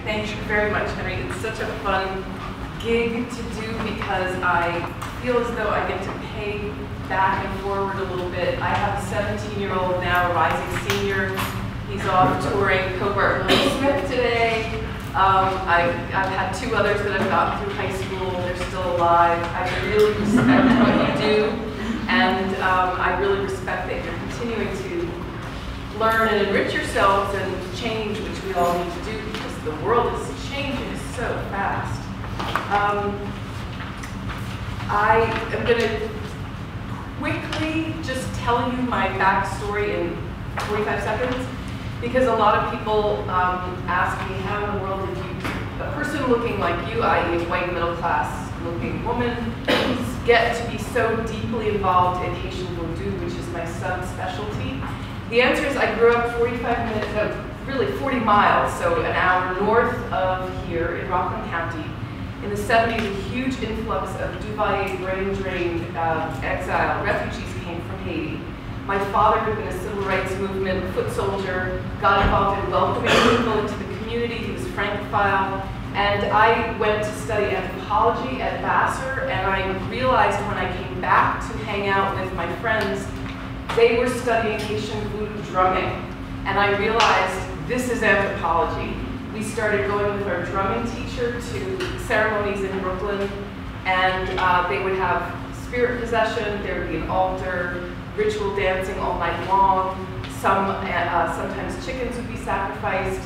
Thank you very much, Henry. It's such a fun gig to do because I feel as though I get to pay back and forward a little bit. I have a 17-year-old now, a rising senior. He's off touring Cobart Smith today. I've had two others that have gotten through high school. They're still alive. I really respect what you do, and I really respect that you're continuing to learn and enrich yourselves and change, which we all need to do because the world is changing so fast. I am going to quickly just tell you my backstory in 45 seconds, because a lot of people ask me, how in the world did you, a person looking like you, i.e. a white middle class looking woman, get to be so deeply involved in Haitian Vodou, which is my son's specialty? The answer is I grew up 45 minutes, no, really 40 miles, so an hour north of here in Rockland County. In the 70s, a huge influx of Duvalier brain drain exile refugees came from Haiti. My father had been a civil rights movement foot soldier, got involved in welcoming people into the community. He was Francophile. And I went to study anthropology at Vassar, and I realized when I came back to hang out with my friends, they were studying Haitian Vodou drumming. And I realized this is anthropology. We started going with our drumming teacher to ceremonies in Brooklyn, and they would have spirit possession, there would be an altar, ritual dancing all night long. Sometimes chickens would be sacrificed.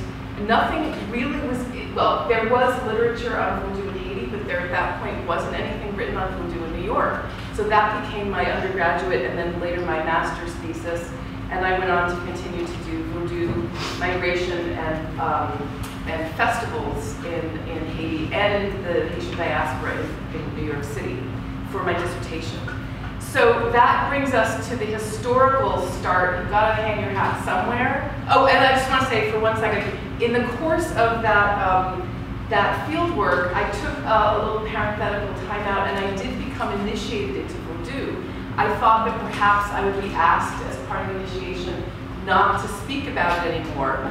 Nothing really was, well, there was literature on Vodou in Haiti, but there at that point wasn't anything written on Vodou in New York. So that became my undergraduate and then later my master's thesis. And I went on to continue to do Vodou migration and festivals in Haiti and in the Haitian diaspora in New York City for my dissertation. So that brings us to the historical start. You've got to hang your hat somewhere. Oh, and I just want to say for 1 second, in the course of that, that field work, I took a little parenthetical time out and I did become initiated into Vodou. I thought that perhaps I would be asked as part of initiation not to speak about it anymore,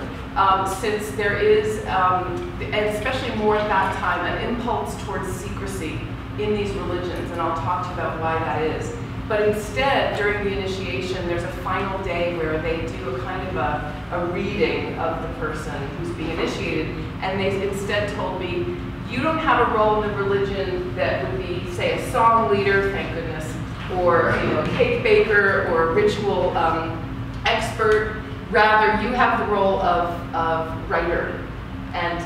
since there is, and especially more at that time, an impulse towards secrecy in these religions, and I'll talk to you about why that is. But instead, during the initiation, there's a final day where they do a kind of a reading of the person who's being initiated, and they instead told me, you don't have a role in the religion that would be, say, a song leader, thank goodness, or a cake baker or a ritual expert. Rather, you have the role of writer. And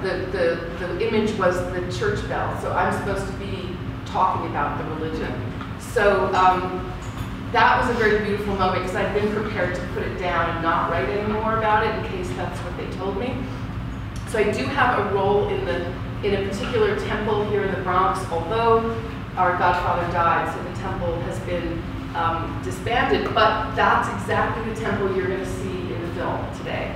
the image was the church bell. So I'm supposed to be talking about the religion. So that was a very beautiful moment because I'd been prepared to put it down and not write any more about it in case that's what they told me. So I do have a role in a particular temple here in the Bronx, although our godfather died, so the temple has been disbanded, but that's exactly the temple you're going to see in the film today.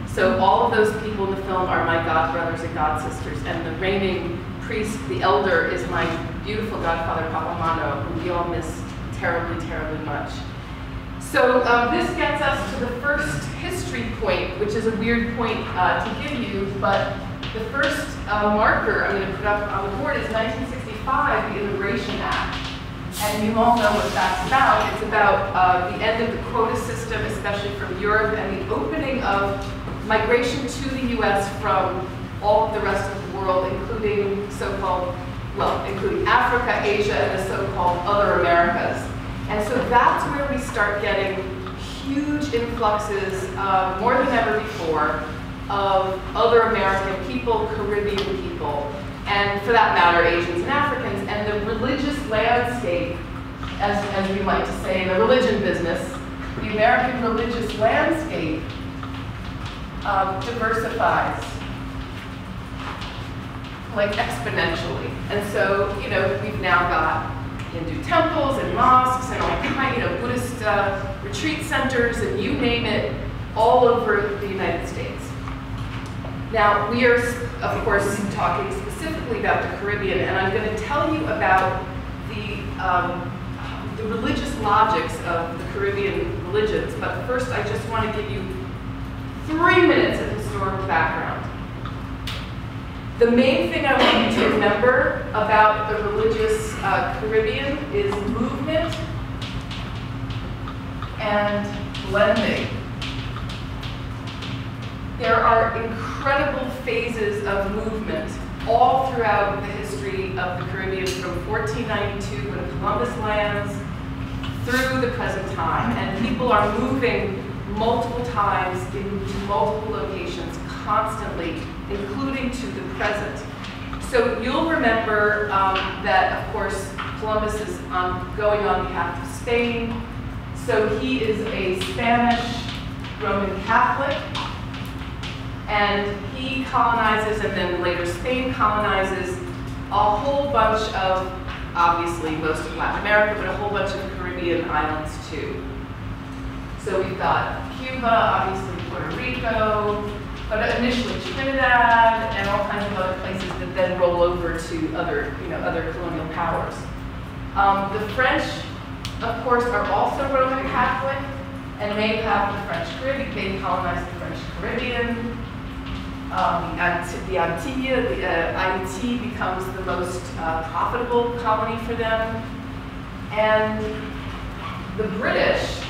So all of those people in the film are my godbrothers and godsisters, and the reigning priest, the elder, is my beautiful godfather, Papa Mano, who we all miss terribly, terribly much. So this gets us to the first history point, which is a weird point to give you, but the first marker I'm going to put up on the board is 1965, the Immigration Act. And you all know what that's about. It's about the end of the quota system, especially from Europe, and the opening of migration to the US from all of the rest of the world, including so-called, well, including Africa, Asia, and the so-called other Americas. And so that's where we start getting huge influxes, more than ever before, of other American people, Caribbean people, and for that matter, Asians and Africans. And the religious landscape, as we like to say, the religion business, the American religious landscape diversifies like exponentially. And so, we've now got Hindu temples and mosques and all kinds, Buddhist retreat centers and you name it, all over the United States. Now, we are, of course, talking specifically about the Caribbean, and I'm going to tell you about the religious logics of the Caribbean religions, but first I just want to give you 3 minutes of historical background. The main thing I want you to remember about the religious Caribbean is movement and blending. There are incredible phases of movement all throughout the history of the Caribbean, from 1492 when Columbus lands through the present time. And people are moving multiple times into multiple locations constantly, including to the present. So you'll remember that, of course, Columbus is going on behalf of Spain. So he is a Spanish Roman Catholic, and he colonizes, and then later Spain colonizes a whole bunch of, obviously most of Latin America, but a whole bunch of Caribbean islands too. So we've got Cuba, obviously Puerto Rico, but initially Trinidad, and all kinds of other places that then roll over to other, other colonial powers. The French, of course, are also Roman Catholic, and they have the French Caribbean. They colonized the French Caribbean. The Antilles, Haiti becomes the most profitable colony for them. And the British,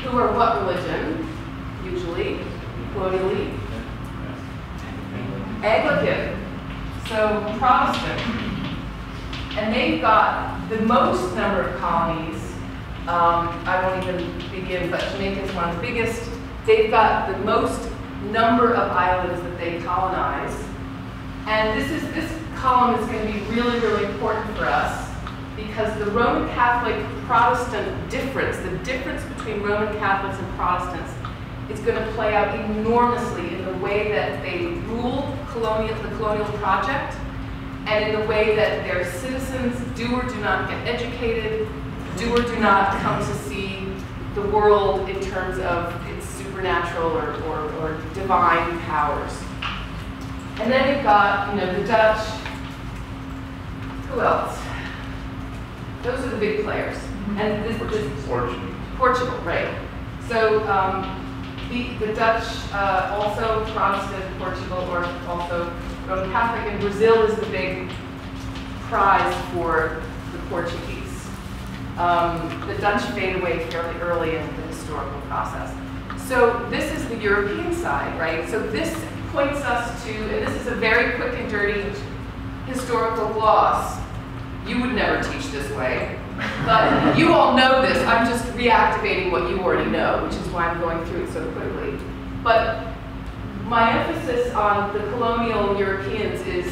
who are what religion, usually, colonially? Anglican, so Protestant. And they've got the most number of colonies. I won't even begin, but Jamaica is one of the biggest. They've got the most number of islands that they colonize. And this column is going to be really, really important for us, because the Roman Catholic Protestant difference, the difference between Roman Catholics and Protestants, is going to play out enormously in the way that they rule the colonial project, and in the way that their citizens do or do not get educated, do or do not come to see the world in terms of its supernatural or divine powers. And then you've got, the Dutch. Who else? Those are the big players. And this Portugal, right? So the Dutch, also Protestant, Portugal, or also Roman Catholic, and Brazil is the big prize for the Portuguese. The Dutch fade away fairly early in the historical process. So this is the European side, right? So this points us to, and this is a very quick and dirty historical gloss. You would never teach this way, but you all know this. I'm just reactivating what you already know, which is why I'm going through it so quickly. But my emphasis on the colonial Europeans is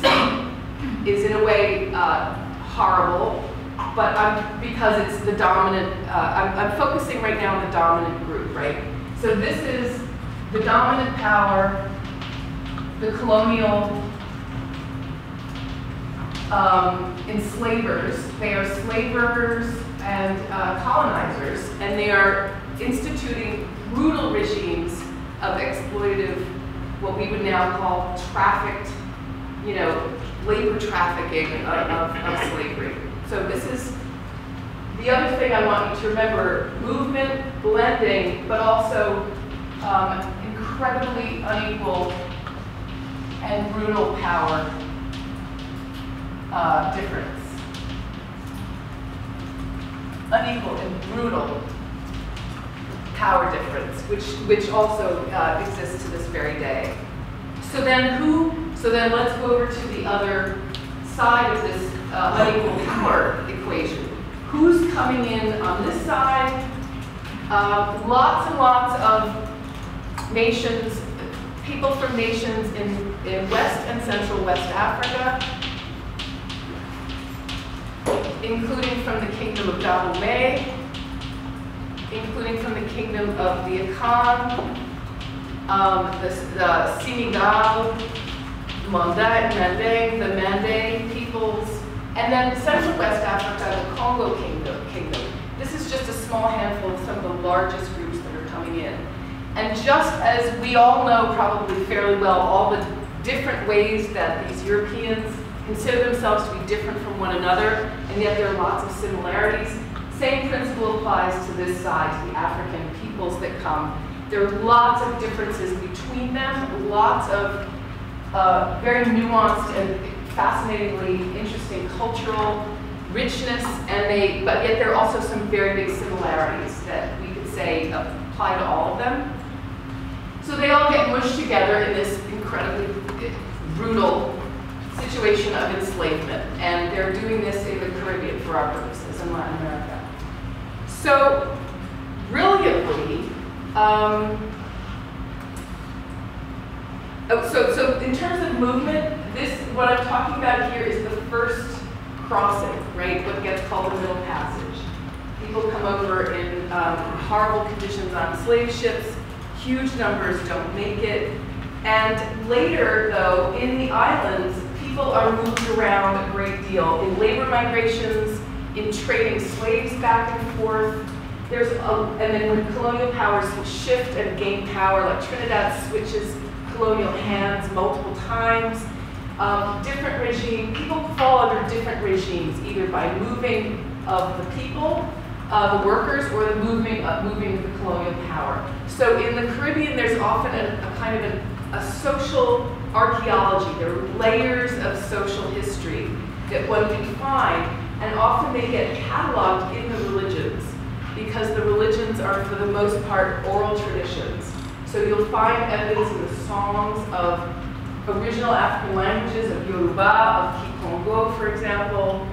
in a way horrible, but because it's the dominant, I'm focusing right now on the dominant group, right? So this is the dominant power, the colonial enslavers. They are slavers and colonizers, and they are instituting brutal regimes of exploitative, what we would now call trafficked, labor trafficking of slavery. So this is the other thing I want you to remember: movement, blending, but also incredibly unequal and brutal power difference. Unequal and brutal power difference, which also exists to this very day. So then let's go over to the other side of this unequal power equation. Who's coming in on this side? Lots and lots of nations, people from nations in West and Central West Africa, including from the Kingdom of Dahomey, including from the Kingdom of the Akan, the Senegal, Manding, the Mande peoples, and then Central West Africa, the Congo Kingdom. This is just a small handful of some of the largest groups that are coming in. And just as we all know probably fairly well all the different ways that these Europeans consider themselves to be different from one another, and yet there are lots of similarities, same principle applies to this side, to the African peoples that come. There are lots of differences between them, lots of very nuanced and fascinatingly interesting cultural richness, but yet there are also some very big similarities that we could say apply to all of them. So they all get mushed together in this incredibly brutal situation of enslavement, and they're doing this in the Caribbean for our purposes in Latin America. So brilliantly, so in terms of movement, what I'm talking about here is the first crossing, right? What gets called the Middle Passage. People come over in horrible conditions on slave ships. Huge numbers don't make it. And later, though, in the islands, people are moved around a great deal in labor migrations, in trading slaves back and forth. And then when colonial powers shift and gain power, like Trinidad switches colonial hands multiple times. Different regime, people fall under different regimes, either by moving of the people, the workers, or the moving of the colonial power. So in the Caribbean, there's often a kind of a social archaeology. There are layers of social history that one can find, and often they get cataloged in the religions, because the religions are, for the most part, oral traditions. So you'll find evidence in the songs of original African languages, of Yoruba, of Kikongo, for example,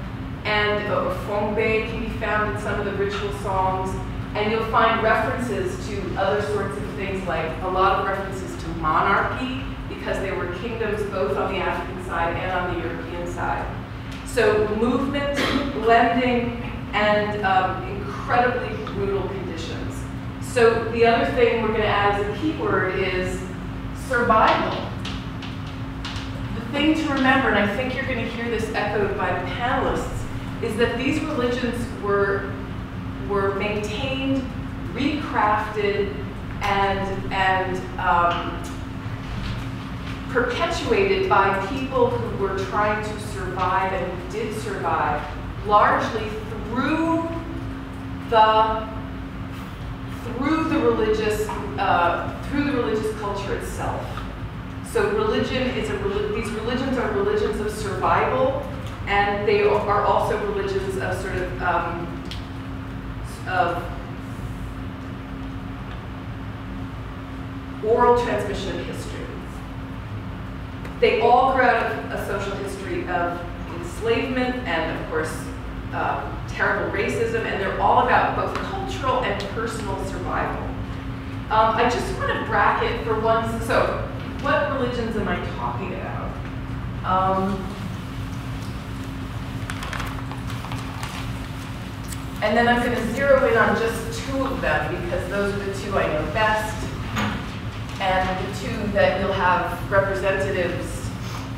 and Fongbe can be found in some of the ritual songs. And you'll find references to other sorts of things, like a lot of references to monarchy, because there were kingdoms both on the African side and on the European side. So movement, blending, and incredibly brutal conditions. So the other thing we're going to add as a keyword is survival. The thing to remember, and I think you're going to hear this echoed by the panelists, is that these religions were maintained, recrafted, and perpetuated by people who were trying to survive and who did survive, largely through the religious culture itself. So these religions are religions of survival, and they are also religions of sort of oral transmission of history. They all grow out of a social history of enslavement and, of course, terrible racism, and they're all about both cultural and personal survival. I just want to bracket for one, so what religions am I talking about? And then I'm going to zero in on just two of them, because those are the two I know best, and the two that you'll have representatives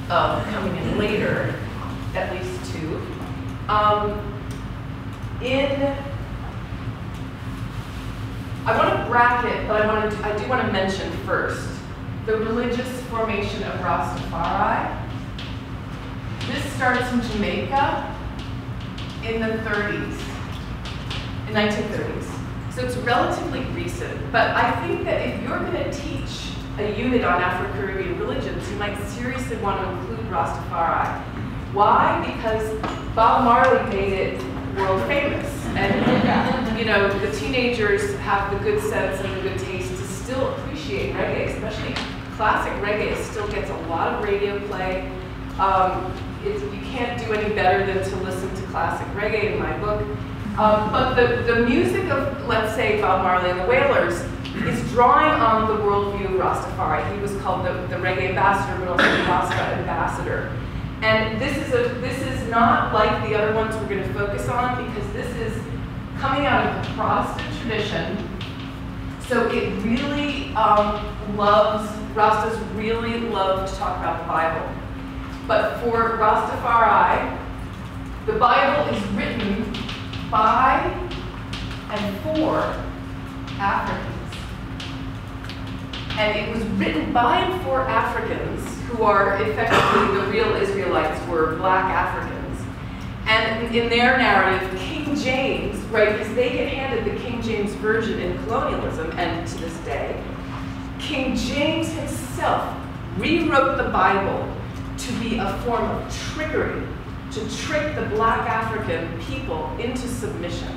coming in later, at least two. I want to bracket, but I do want to mention first the religious formation of Rastafari. This starts in Jamaica in the 1930s. So it's relatively recent, but I think that if you're going to teach a unit on Afro-Caribbean religions, you might seriously want to include Rastafari. Why? Because Bob Marley made it world famous. And you know, the teenagers have the good sense and the good taste to still appreciate reggae, especially classic reggae. It still gets a lot of radio play. You can't do any better than to listen to classic reggae in my book. But the music of, let's say, Bob Marley and the Wailers is drawing on the worldview of Rastafari. He was called the reggae ambassador, but also the Rasta ambassador. And this is not like the other ones we're going to focus on, because this is coming out of the Protestant tradition. So it really Rastas really love to talk about the Bible. But for Rastafari, the Bible is written by and for Africans. And it was written by and for Africans, who are effectively the real Israelites, were black Africans. And in their narrative, King James, right, because they get handed the King James Version in colonialism, and to this day, King James himself rewrote the Bible to be a form of trickery, to trick the black African people into submission.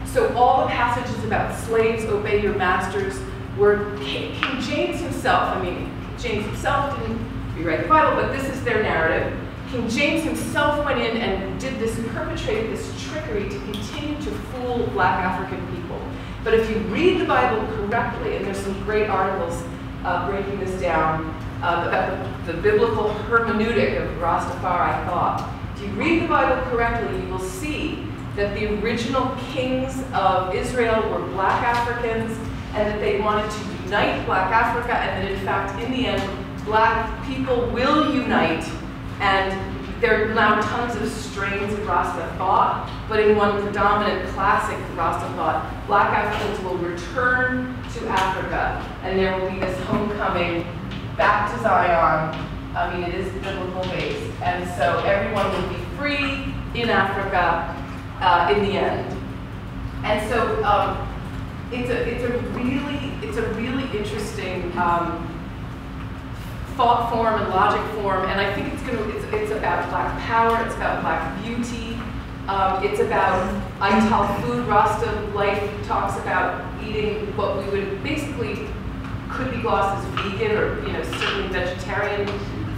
So all the passages about slaves, obey your masters, were King James himself. I mean, James himself didn't rewrite the Bible, but this is their narrative. King James himself went in and perpetrated this trickery to continue to fool black African people. But if you read the Bible correctly, and there's some great articles breaking this down about the biblical hermeneutic of Rastafari thought. If you read the Bible correctly, you will see that the original kings of Israel were black Africans, and that they wanted to unite black Africa, and that in fact, in the end, black people will unite. And there are now tons of strains of Rasta thought, but in one predominant classic Rasta thought, black Africans will return to Africa, and there will be this homecoming back to Zion. I mean, it is biblical based, and so everyone will be free in Africa in the end. And so it's a really interesting thought form and logic form, and I think it's about black power, it's about black beauty, it's about Aital food. Rasta life talks about eating what we would basically could be glossed as vegan or certainly vegetarian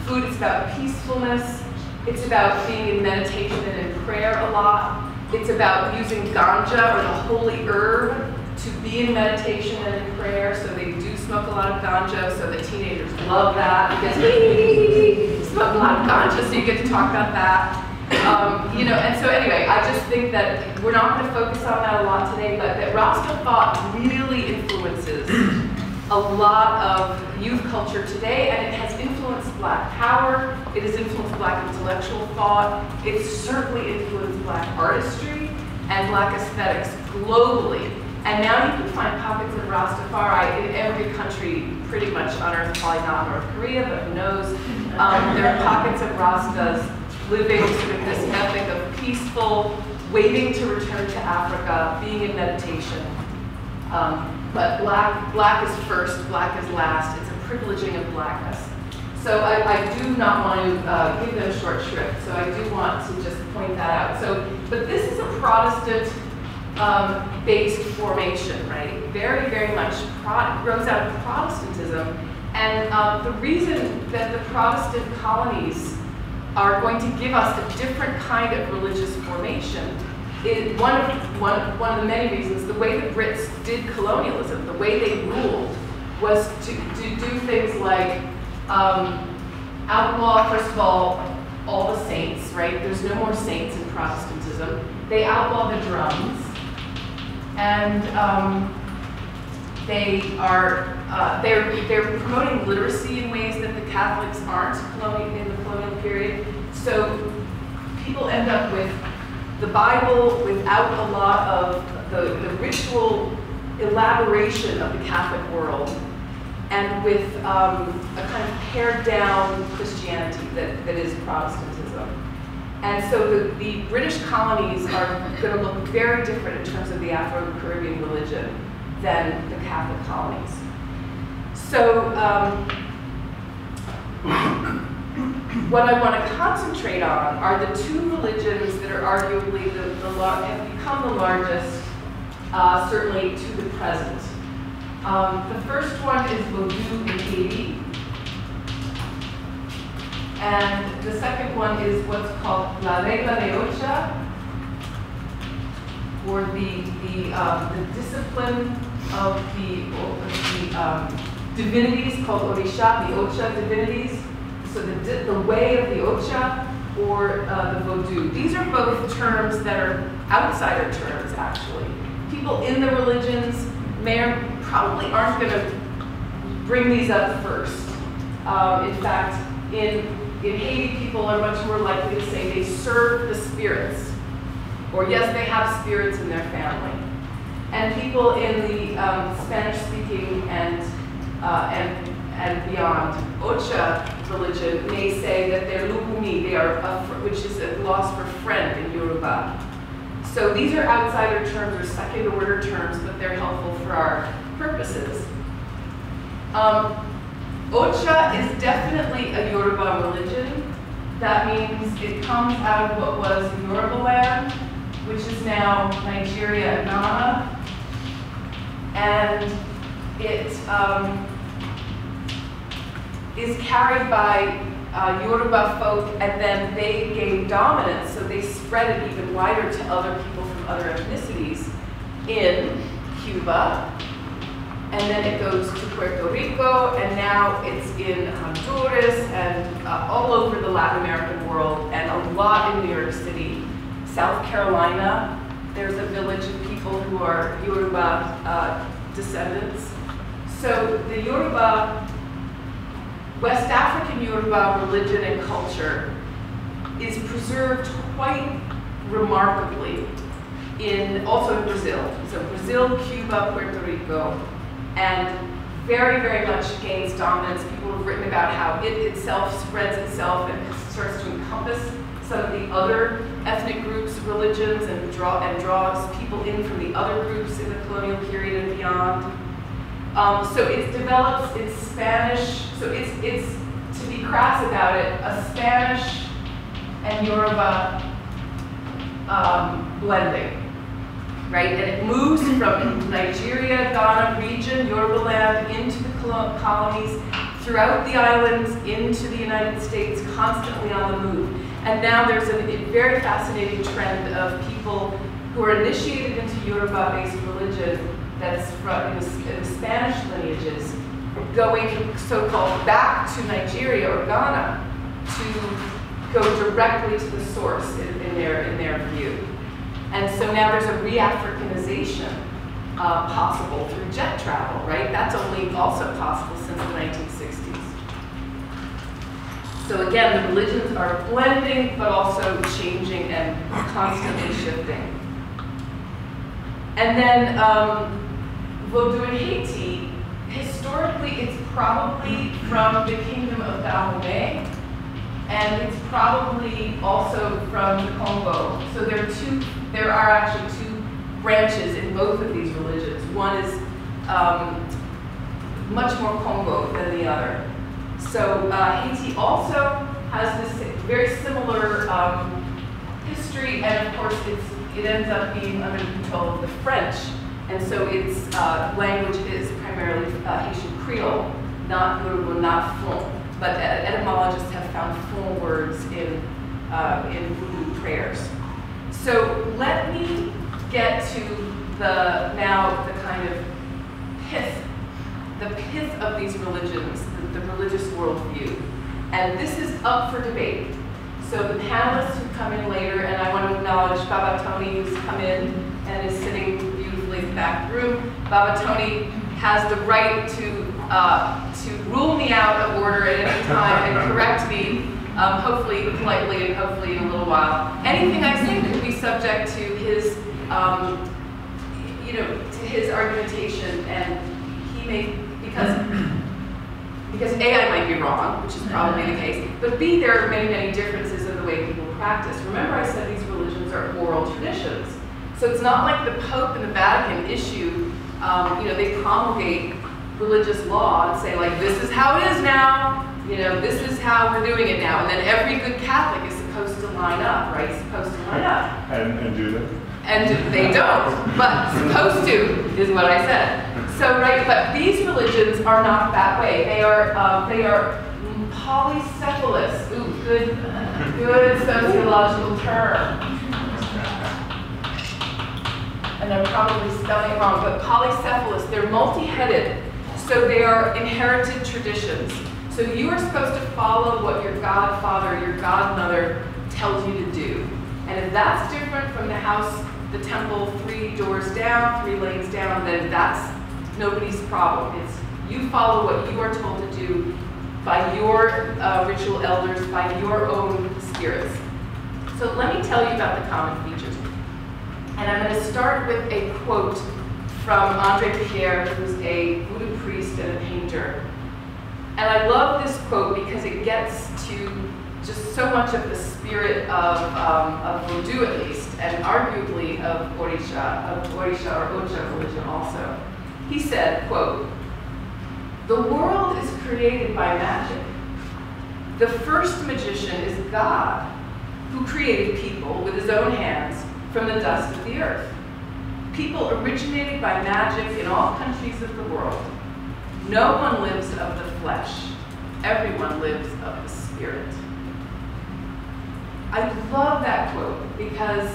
food. It's about peacefulness. It's about being in meditation and in prayer a lot. It's about using ganja or the holy herb to be in meditation and in prayer. So they do smoke a lot of ganja, so the teenagers love that because we smoke a lot of ganja, so you get to talk about that. And so anyway, I just think that we're not going to focus on that a lot today, but that Rasta thought really influences a lot of youth culture today, and it has influenced black power, it has influenced black intellectual thought, it's certainly influenced black artistry and black aesthetics globally. And now you can find pockets of Rastafari in every country pretty much on earth, probably not North Korea, but who knows. There are pockets of Rastas living sort of this ethic of peaceful, waiting to return to Africa, being in meditation. But black is first, black is last. It's a privileging of blackness. So I do not want to give them short shrift. So I do want to just point that out. But this is a Protestant based formation, right? Very, very much grows out of Protestantism. And the reason that the Protestant colonies are going to give us a different kind of religious formation is one of the many reasons. The way the Brits did colonialism, the way they ruled, was to do things like outlaw, first of all the saints, right? There's no more saints in Protestantism. They outlaw the drums. And they're promoting literacy in ways that the Catholics aren't in the colonial period. So people end up with the Bible without a lot of the ritual elaboration of the Catholic world, and with a kind of pared down Christianity that is Protestantism. And so the British colonies are going to look very different in terms of the Afro-Caribbean religion than the Catholic colonies. So what I want to concentrate on are the two religions that are arguably have become the largest, certainly to the present. The first one is Vodou in Haiti. And the second one is what's called La Regla de Ocha, or the discipline of the divinities called Orisha, the Ocha divinities. So the way of the Ocha or the Vodou. These are both terms that are outsider terms, actually. People in the religions probably aren't going to bring these up first. In fact, in Haiti, people are much more likely to say they serve the spirits, or yes, they have spirits in their family. And people in the Spanish-speaking and beyond Ocha religion may say that they're lukumi, which is a gloss for friend in Yoruba. So these are outsider terms or second-order terms, but they're helpful for our purposes. Ocha is definitely a Yoruba religion. That means it comes out of what was Yoruba land, which is now Nigeria and Ghana. And it is carried by Yoruba folk, and then they gained dominance, so they spread it even wider to other people from other ethnicities in Cuba. And then it goes to Puerto Rico, and now it's in Honduras and all over the Latin American world, and a lot in New York City. South Carolina, there's a village of people who are Yoruba descendants. So the Yoruba, West African Yoruba religion and culture is preserved quite remarkably also in Brazil. So Brazil, Cuba, Puerto Rico, and very, very much gains dominance. People have written about how it itself spreads itself and starts to encompass some of the other ethnic groups, religions, and draws people in from the other groups in the colonial period and beyond. So it develops in Spanish, so it's, to be crass about it, a Spanish and Yoruba blending. Right? And it moves from Nigeria, Ghana region, Yoruba land, into the colonies, throughout the islands, into the United States, constantly on the move. And now there's a very fascinating trend of people who are initiated into Yoruba-based religion that's from in the Spanish lineages, going so-called back to Nigeria or Ghana to go directly to the source in their view. And so now there's a re-Africanization possible through jet travel, right? That's only also possible since the 1960s. So again, the religions are blending, but also changing and constantly shifting. And then Vodou in Haiti, historically it's probably from the kingdom of Dahomey, and it's probably also from the Congo. So there are actually two branches in both of these religions. One is much more Congo than the other. So Haiti also has this very similar history, and of course it ends up being under the control of the French, and so its language is primarily Haitian Creole, not Yoruba, not Fon. But etymologists have found Fon words in Vodou prayers. So let me get to the kind of pith of these religions, the religious worldview. And this is up for debate. So the panelists who come in later, and I want to acknowledge Baba Tony, who's come in and is sitting beautifully in the back room. Baba Tony has the right to rule me out of order at any time and correct me, hopefully politely and hopefully in a little while. Anything I say could be subject to his, to his argumentation, and he may, because A, I might be wrong, which is probably the case, but B, there are many, many differences in the way people practice. Remember I said these religions are oral traditions. So it's not like the Pope and the Vatican issue, they promulgate religious law and say, like, this is how it is now, this is how we're doing it now. And then every good Catholic is supposed to line up, right? Supposed to line up. And do they? And they don't, but supposed to is what I said. So, right, but these religions are not that way. They are polycephalous. Ooh, good sociological term. And I'm probably spelling it wrong, but polycephalous, they're multi-headed. So they are inherited traditions. So you are supposed to follow what your godfather, your godmother tells you to do. And if that's different from the house, the temple, 3 doors down, 3 lanes down, then that's nobody's problem. It's you follow what you are told to do by your ritual elders, by your own spirits. So let me tell you about the common features. And I'm going to start with a quote from André Pierre, who's a Voodoo priest and a painter. And I love this quote because it gets to just so much of the spirit of Vodou, at least, and arguably of Orisha or Ocha religion also. He said, quote, The world is created by magic. The first magician is God, who created people with his own hands from the dust of the earth. People originated by magic in all countries of the world. No one lives of the flesh. Everyone lives of the spirit. I love that quote because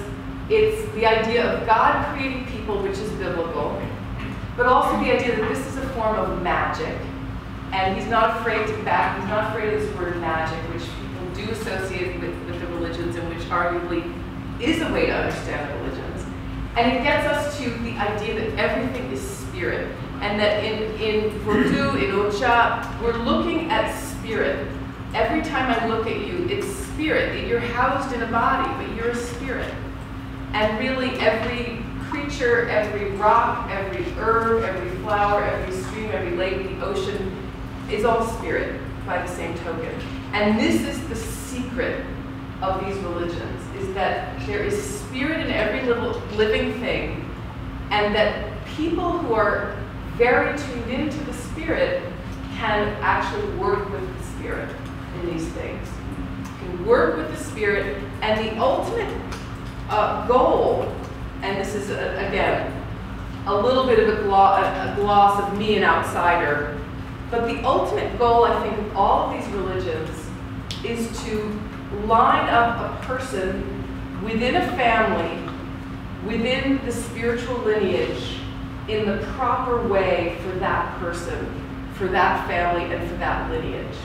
it's the idea of God creating people, which is biblical, but also the idea that this is a form of magic. And he's not afraid to back, he's not afraid of this word magic, which people do associate with the religions and which arguably is a way to understand the religions. And it gets us to the idea that everything is spirit. And that in Vodou, in Ocha, we're looking at spirit. Every time I look at you, it's spirit. That you're housed in a body, but you're a spirit. And really every creature, every rock, every herb, every flower, every stream, every lake, the ocean, is all spirit by the same token. And this is the secret of these religions, is that there is spirit in every little living thing, and that people who are very tuned into the spirit can actually work with the spirit in these things. Can work with the spirit, and the ultimate goal, and this is, again, a little bit of a gloss of me, an outsider, but the ultimate goal, I think, of all of these religions is to line up a person within a family, within the spiritual lineage, in the proper way for that person, for that family, and for that lineage.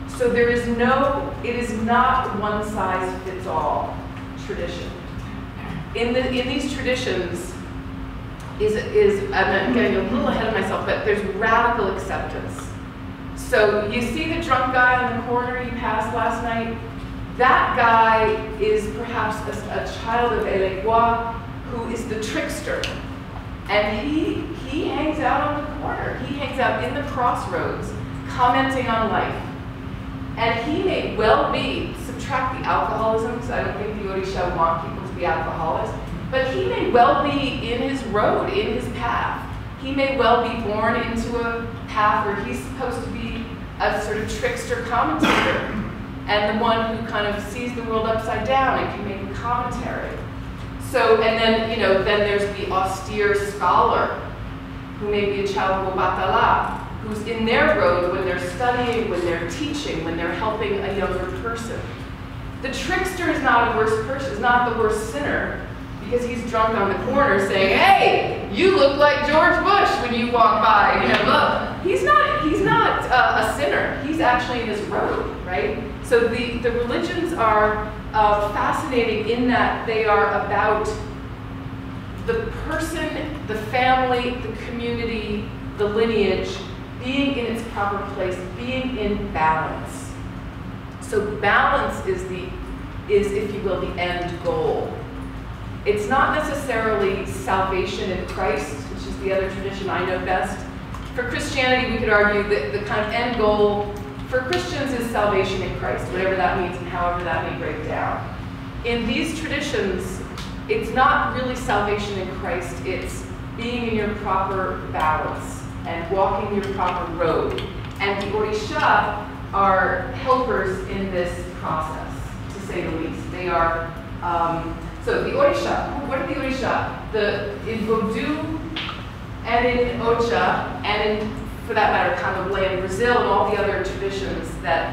So there is no, it is not one size fits all tradition. In these traditions, I'm getting a little ahead of myself, but there's radical acceptance. So you see the drunk guy in the corner you passed last night? That guy is perhaps a child of Eleguá who is the trickster. And he hangs out on the corner. He hangs out in the crossroads, commenting on life. And he may well be, subtract the alcoholism, because I don't think the Orisha want people to be alcoholics, but he may well be in his road, in his path. He may well be born into a path where he's supposed to be a sort of trickster commentator, and the one who kind of sees the world upside down and can make a commentary. So, and then, you know, then there's the austere scholar, who may be a child of Obatala, who's in their road when they're studying, when they're teaching, when they're helping a younger person. The trickster is not a worse person, is not the worst sinner, because he's drunk on the corner saying, "Hey, you look like George Bush when you walk by." You know, look, he's not a sinner. He's actually in his road, right? So the religions are fascinating in that they are about the person, the family, the community, the lineage being in its proper place, being in balance. So balance is, if you will, the end goal. It's not necessarily salvation in Christ, which is the other tradition I know best. For Christianity, we could argue that the kind of end goal for Christians is salvation in Christ, whatever that means and however that may break down. In these traditions, it's not really salvation in Christ, it's being in your proper balance and walking your proper road. And the Orisha are helpers in this process, to say the least. They are, so the Orisha, what are the Orisha? In Vodou and in Ocha, and in, for that matter, Candomblé in Brazil and all the other traditions that,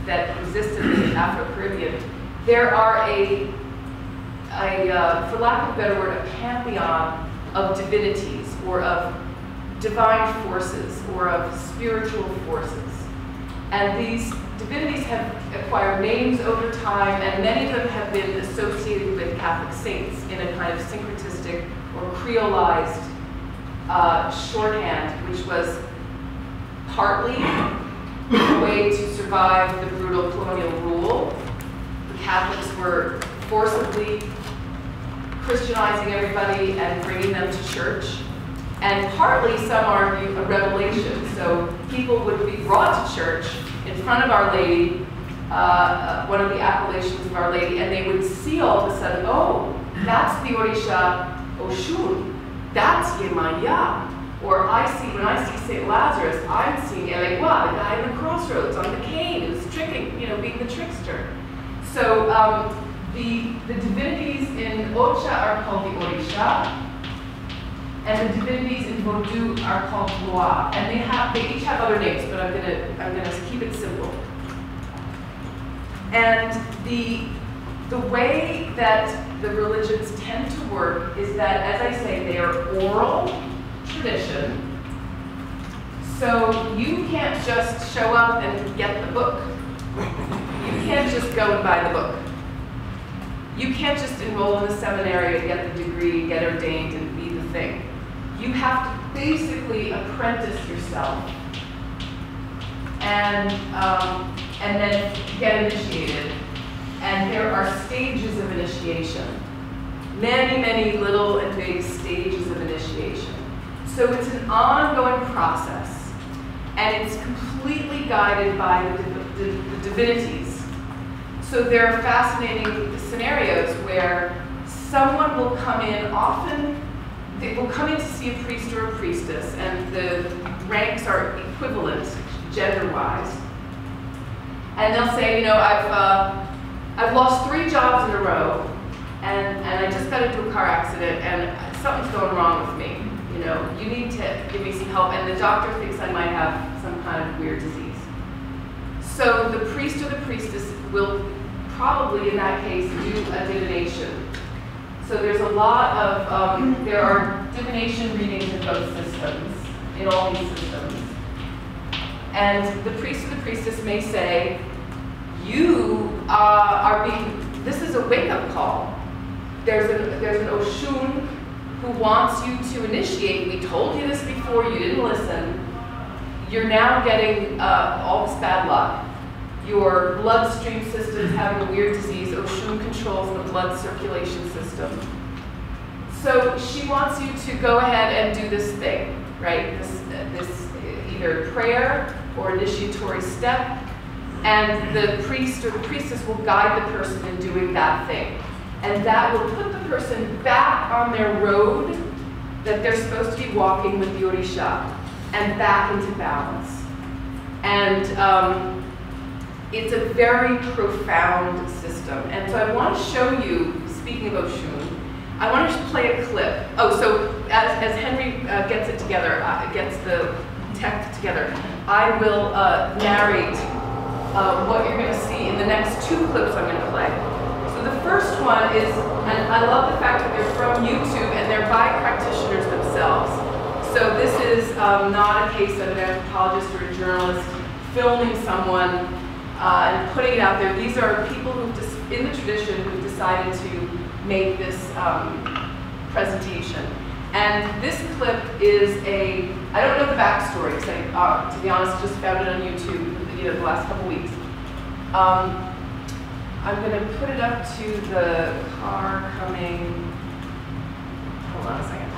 that existed in the Afro-Caribbean, there are for lack of a better word, a pantheon of divinities or of divine forces or of spiritual forces. And these divinities have acquired names over time, and many of them have been associated with Catholic saints in a kind of syncretistic or creolized shorthand, which was partly a way to survive the brutal colonial rule. The Catholics were forcibly Christianizing everybody and bringing them to church. And partly, some argue, a revelation. So people would be brought to church in front of Our Lady, one of the appellations of Our Lady, and they would see all of a sudden, oh, that's the Orisha Oshun, that's Yemaya, Or when I see St. Lazarus, I'm seeing Elegua, the guy in the crossroads on the cane who's tricking, being the trickster. So the divinities in Ocha are called the Orisha, and the divinities in Vodou are called Loa, and they each have other names, but I'm gonna keep it simple. And the way that the religions tend to work is that, as I say, they are oral tradition. So you can't just show up and get the book. You can't just go and buy the book. You can't just enroll in the seminary and get the degree, get ordained, and be the thing. You have to basically apprentice yourself and then get initiated. And there are stages of initiation. Many, many little and big stages of initiation. So it's an ongoing process, and it's completely guided by the divinities. So there are fascinating scenarios where someone will come in, often they will come in to see a priest or a priestess, and the ranks are equivalent gender-wise. And they'll say, I've lost 3 jobs in a row, and I just got into a car accident, and something's going wrong with me. You need to give me some help, and the doctor thinks I might have some kind of weird disease. So the priest or the priestess will probably, in that case, do a divination. So there's a lot of, there are divination readings in both systems, in all these systems. And the priest or the priestess may say, this is a wake-up call. There's an Oshun who wants you to initiate. We told you this before, you didn't listen. You're now getting all this bad luck. Your bloodstream system is having a weird disease. Oshun controls the blood circulation system. So she wants you to go ahead and do this thing, right? This either prayer or initiatory step, and the priest or the priestess will guide the person in doing that thing. And that will put the person back on their road that they're supposed to be walking with the Orisha, and back into balance. And it's a very profound system. And so I want to show you, speaking of Oshun, I want to play a clip. Oh, so as Henry gets it together, gets the text together, I will narrate what you're going to see in the next 2 clips I'm going to play. So the first one is, and I love the fact that they're from YouTube and they're by practitioners themselves. So this is not a case of an anthropologist or a journalist filming someone and putting it out there. These are people who've in the tradition who've decided to make this presentation. And this clip is I don't know the backstory, because I, to be honest, just found it on YouTube, the last couple weeks. I'm going to put it up to the car coming. Hold on a second.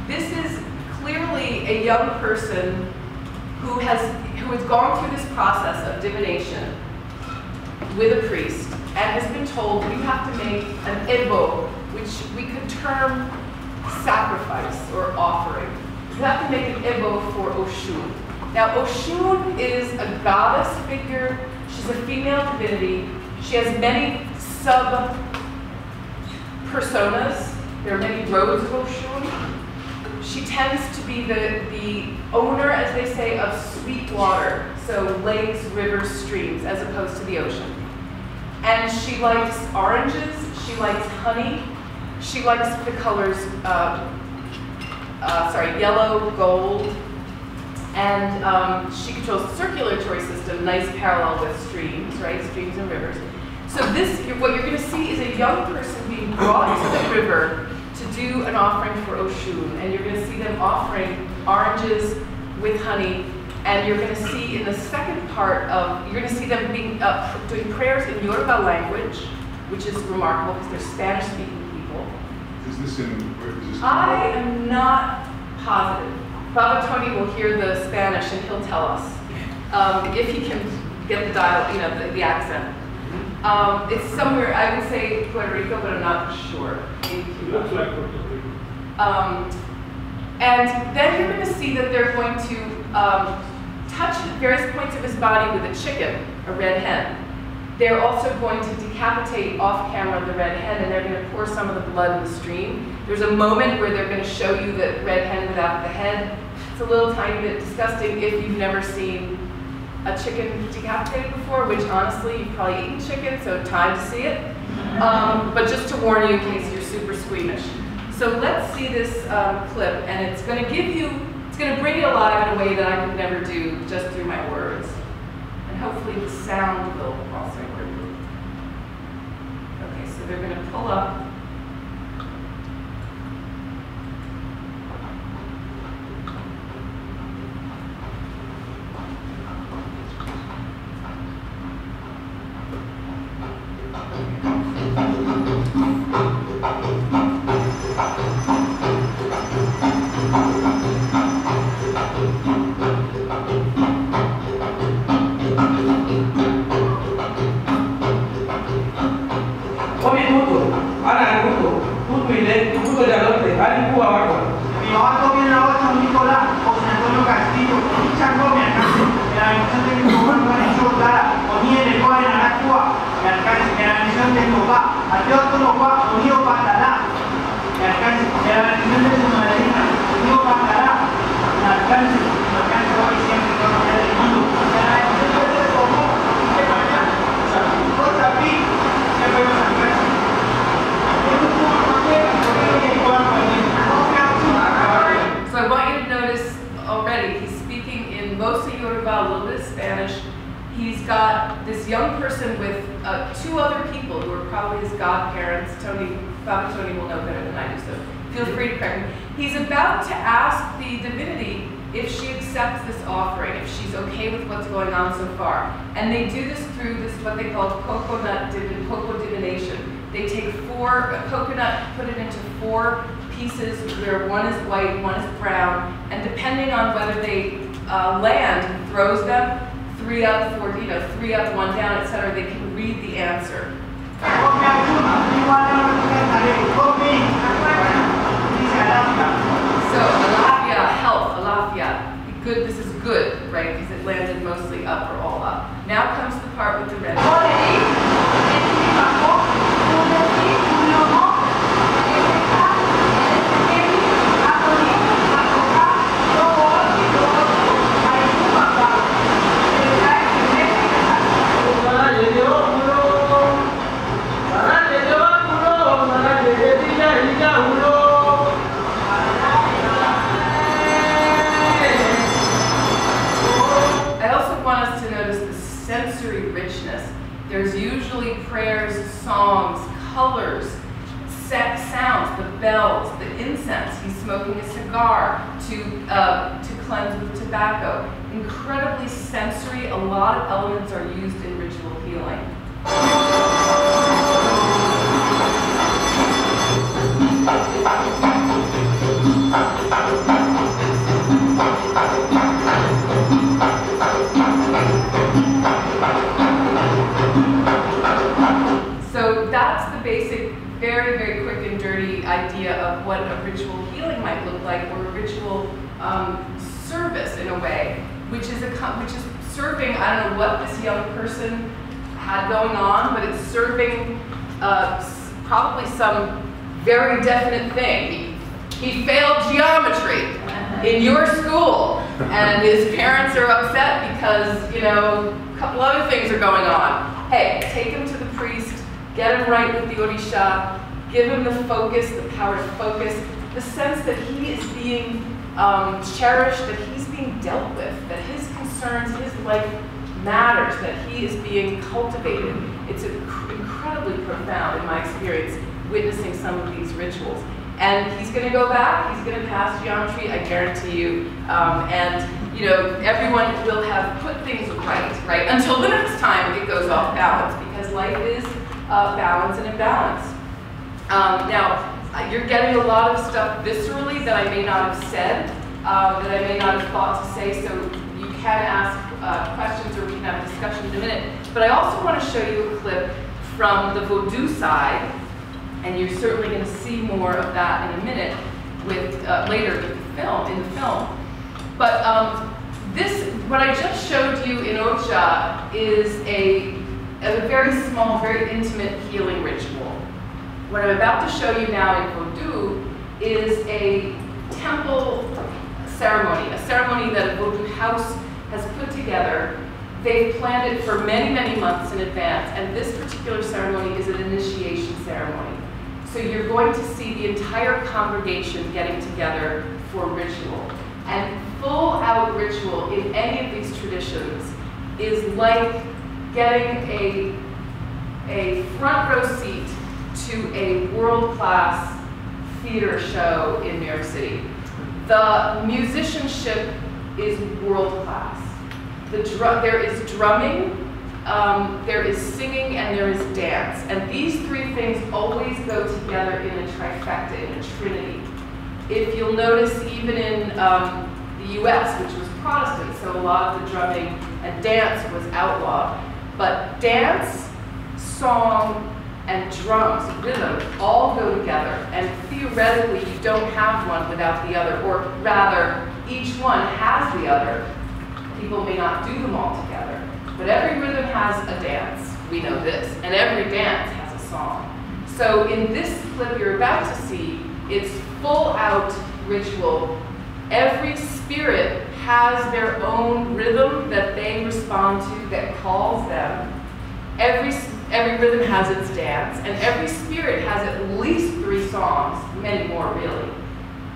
This is clearly a young person who has gone through this process of divination with a priest and has been told you have to make an ebo, which we could term sacrifice or offering. You have to make an ebo for Oshun. Now, Oshun is a goddess figure. She's a female divinity. She has many sub-personas. There are many roads of Oshun. She tends to be the owner, as they say, of sweet water, so lakes, rivers, streams, as opposed to the ocean. And she likes oranges. She likes honey. She likes the colors, yellow, gold. And she controls the circulatory system, nice parallel with streams, right? Streams and rivers. So what you're going to see is a young person being brought to the river to do an offering for Oshun. And you're going to see them offering oranges with honey. And you're going to see in the second part you're going to see them doing prayers in Yoruba language, which is remarkable because they're Spanish-speaking people. Is this in I am not positive. Baba Tony will hear the Spanish and he'll tell us if he can get the the accent. It's somewhere, I would say Puerto Rico, but I'm not sure. It looks like Puerto Rico. And then you're going to see that they're going to touch various points of his body with a chicken, a red hen. They're also going to decapitate off camera the red hen, and they're going to pour some of the blood in the stream. There's a moment where they're going to show you the red hen without the head. It's a little tiny bit disgusting if you've never seen a chicken decapitated before, which honestly, you've probably eaten chicken, so time to see it. But just to warn you in case you're super squeamish. So let's see this clip, and it's going to give you, it's going to bring it alive in a way that I could never do just through my words. And hopefully the sound will also work. Okay, so they're going to pull up. He's got this young person with two other people who are probably his godparents. Tony will know better than I do, so feel free to correct me. He's about to ask the divinity if she accepts this offering, if she's okay with what's going on so far. And they do this through this, what they call cocoa divination. They take a coconut, put it into 4 pieces where one is white, one is brown, and depending on whether they land, he throws them, 3 up, 4, 3 up, 1 down, etc. They can read the answer. So, alafia, health, alafia, good, this is good, right? Because it landed mostly up or all up. Now comes the part with the red. There's usually prayers, songs, colors, sounds, the bells, the incense. He's smoking a cigar to cleanse with tobacco. Incredibly sensory. A lot of elements are used in ritual healing. So that's the basic, very, very quick and dirty idea of what a ritual healing might look like, or a ritual service in a way, which is serving. I don't know what this young person had going on, but it's serving probably some very definite thing. He failed geometry in your school, and his parents are upset because, you know, a couple other things are going on. Hey, take him to the priest, get him right with the Orisha, give him the focus, the power to focus, the sense that he is being cherished, that he's being dealt with, that his concerns, his life matters, that he is being cultivated. It's incredibly profound in my experience, witnessing some of these rituals. And he's going to go back, he's going to pass geometry, I guarantee you. And, you know, everyone will have put things right? Until the next time it goes off balance, because life is balance and imbalance. Now, you're getting a lot of stuff viscerally that I may not have said, that I may not have thought to say, so you can ask questions or we can have a discussion in a minute. But I also want to show you a clip from the Vodou side, and you're certainly going to see more of that in a minute with later with the the film. But what I just showed you in Ocha is a very small, very intimate healing ritual. What I'm about to show you now in Vodou is a temple ceremony, a ceremony that a Vodou house has put together. They've planned it for many, many months in advance, and this particular ceremony is an initiation ceremony. So you're going to see the entire congregation getting together for ritual. And full-out ritual in any of these traditions is like getting a front row seat to a world-class theater show in New York City. The musicianship is world-class. There is drumming, there is singing, and there is dance. And these three things always go together in a trifecta, in a trinity. If you'll notice, even in the US, which was Protestant, so a lot of the drumming and dance was outlawed. But dance, song, and drums, rhythm, all go together. And theoretically, you don't have one without the other, or rather, each one has the other. People may not do them all together. But every rhythm has a dance, we know this, and every dance has a song. So in this clip you're about to see, it's full-out ritual. Every spirit has their own rhythm that they respond to, that calls them. Every rhythm has its dance, and every spirit has at least 3 songs, many more really.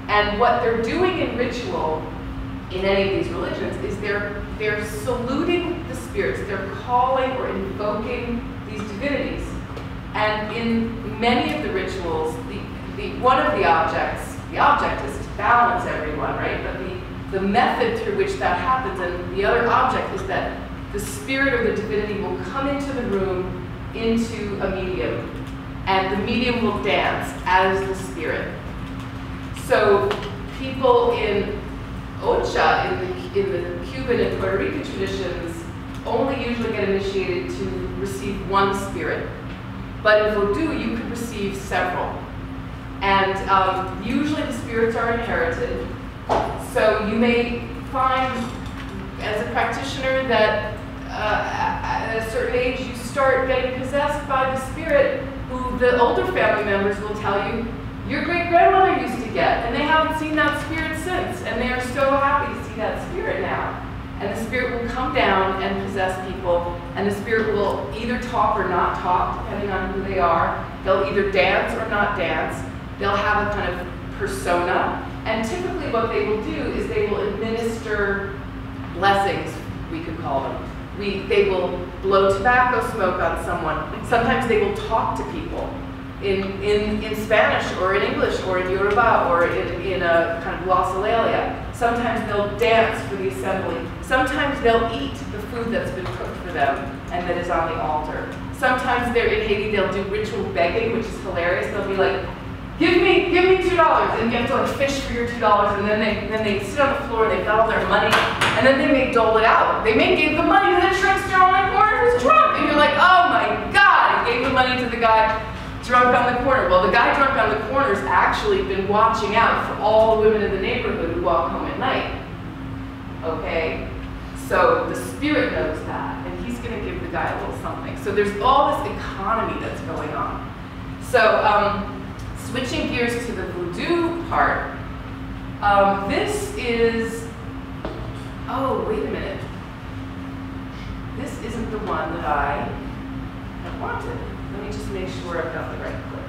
And what they're doing in ritual, in any of these religions, is they're saluting the spirits, they're calling or invoking these divinities. And in many of the rituals, one of the object is to balance everyone, right? But the method through which that happens, and the other object is that the spirit or the divinity will come into the room, into a medium, and the medium will dance as the spirit. So people in Ocha, in the Cuban and Puerto Rican traditions, only usually get initiated to receive one spirit. But in Vodou, you could receive several. And usually the spirits are inherited. So you may find, as a practitioner, that at a certain age you start getting possessed by the spirit who the older family members will tell you your great-grandmother used to get, and they haven't seen that spirit since, and they are so happy to see that spirit now. And the spirit will come down and possess people, and the spirit will either talk or not talk, depending on who they are. They'll either dance or not dance. They'll have a kind of persona, and typically what they will do is they will administer blessings, we could call them. They will blow tobacco smoke on someone. Sometimes they will talk to people in Spanish or in English or in Yoruba or in a kind of glossolalia. Sometimes they'll dance for the assembly. Sometimes they'll eat the food that's been cooked for them and that is on the altar. Sometimes they're in Haiti, they'll do ritual begging, which is hilarious. They'll be like, give me $2, and you have to like fish for your $2, and then they sit on the floor, they've got all their money, and then they may dole it out. They may give the money to the trickster on the corner who's drunk, and you're like, oh my God, I gave the money to the guy drunk on the corner. Well, the guy drunk on the corner's actually been watching out for all the women in the neighborhood who walk home at night. Okay? So the spirit knows that, and he's going to give the guy a little something. So there's all this economy that's going on. So switching gears to the Vodou part, this is, oh, wait a minute. This isn't the one that I have wanted. Let me just make sure I've got the right clip.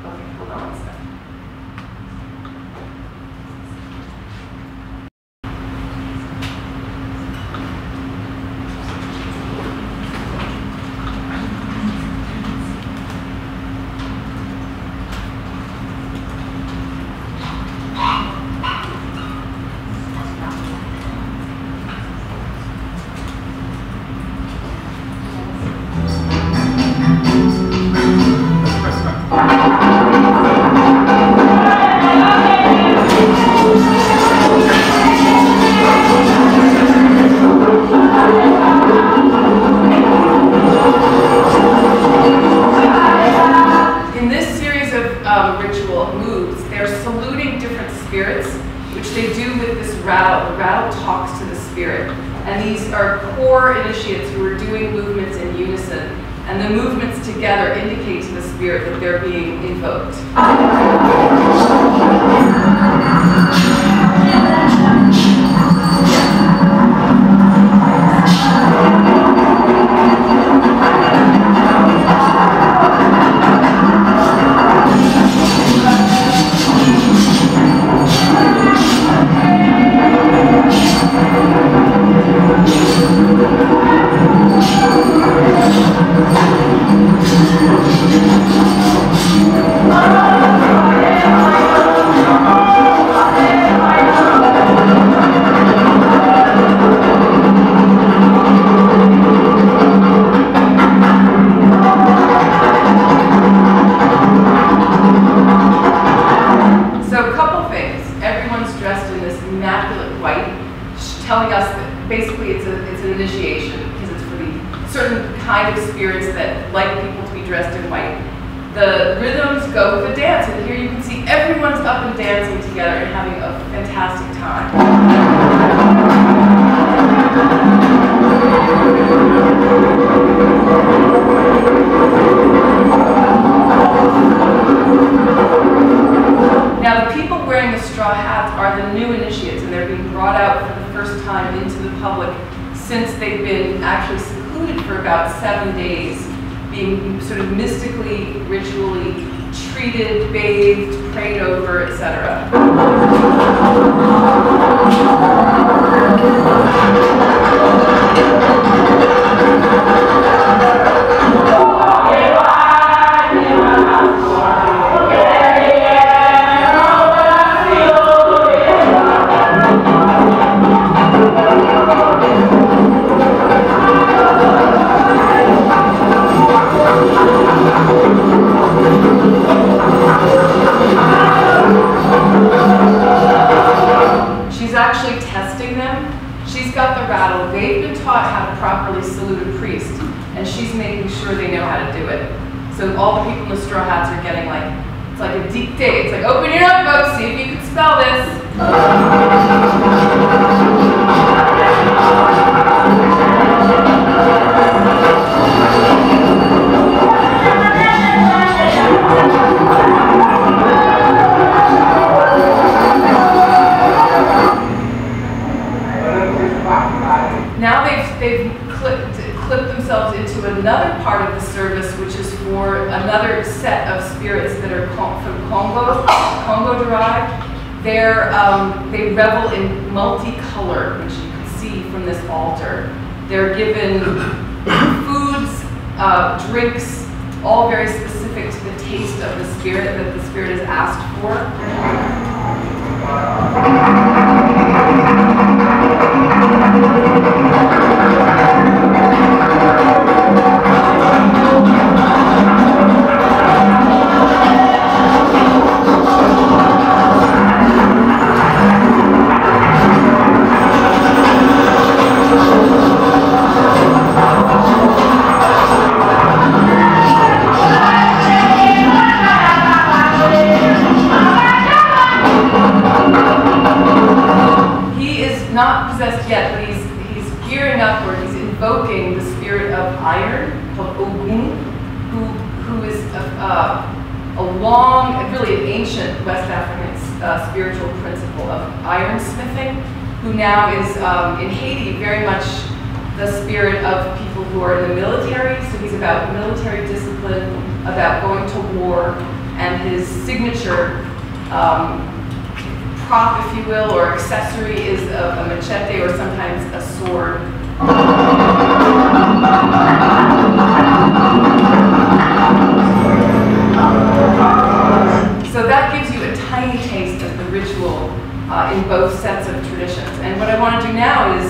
Okay, hold on one second. these are core initiates who are doing movements in unison, and the movements together indicate to the spirit that they're being invoked. Telling us that basically it's an initiation because it's for the certain kind of spirits that like people to be dressed in white. The rhythms go with the dance, and here you can see everyone's up and dancing together and having a fantastic time. Now the people wearing the straw hats are the new initiates, and they're being brought out for the first time into the public since they've been actually secluded for about 7 days, being sort of mystically, ritually treated, bathed, prayed over, etc. They've been taught how to properly salute a priest, and she's making sure they know how to do it. So all the people in the straw hats are getting like, it's like a dictate. It's like, open your notebook, see if you can spell this. Now they've clipped themselves into another part of the service, which is for another set of spirits that are from Congo derived. They revel in multicolor, which you can see from this altar. They're given foods, drinks, all very specific to the taste of the spirit that the spirit is asked for. Not possessed yet, but he's gearing up, or he's invoking the spirit of iron, called Ogun, who is a long, really an ancient West African spiritual principle of ironsmithing, who now is in Haiti very much the spirit of people who are in the military. So he's about military discipline, about going to war, and his signature prop, if you will, or accessory is a machete or sometimes a sword. So that gives you a tiny taste of the ritual in both sets of traditions. And what I want to do now is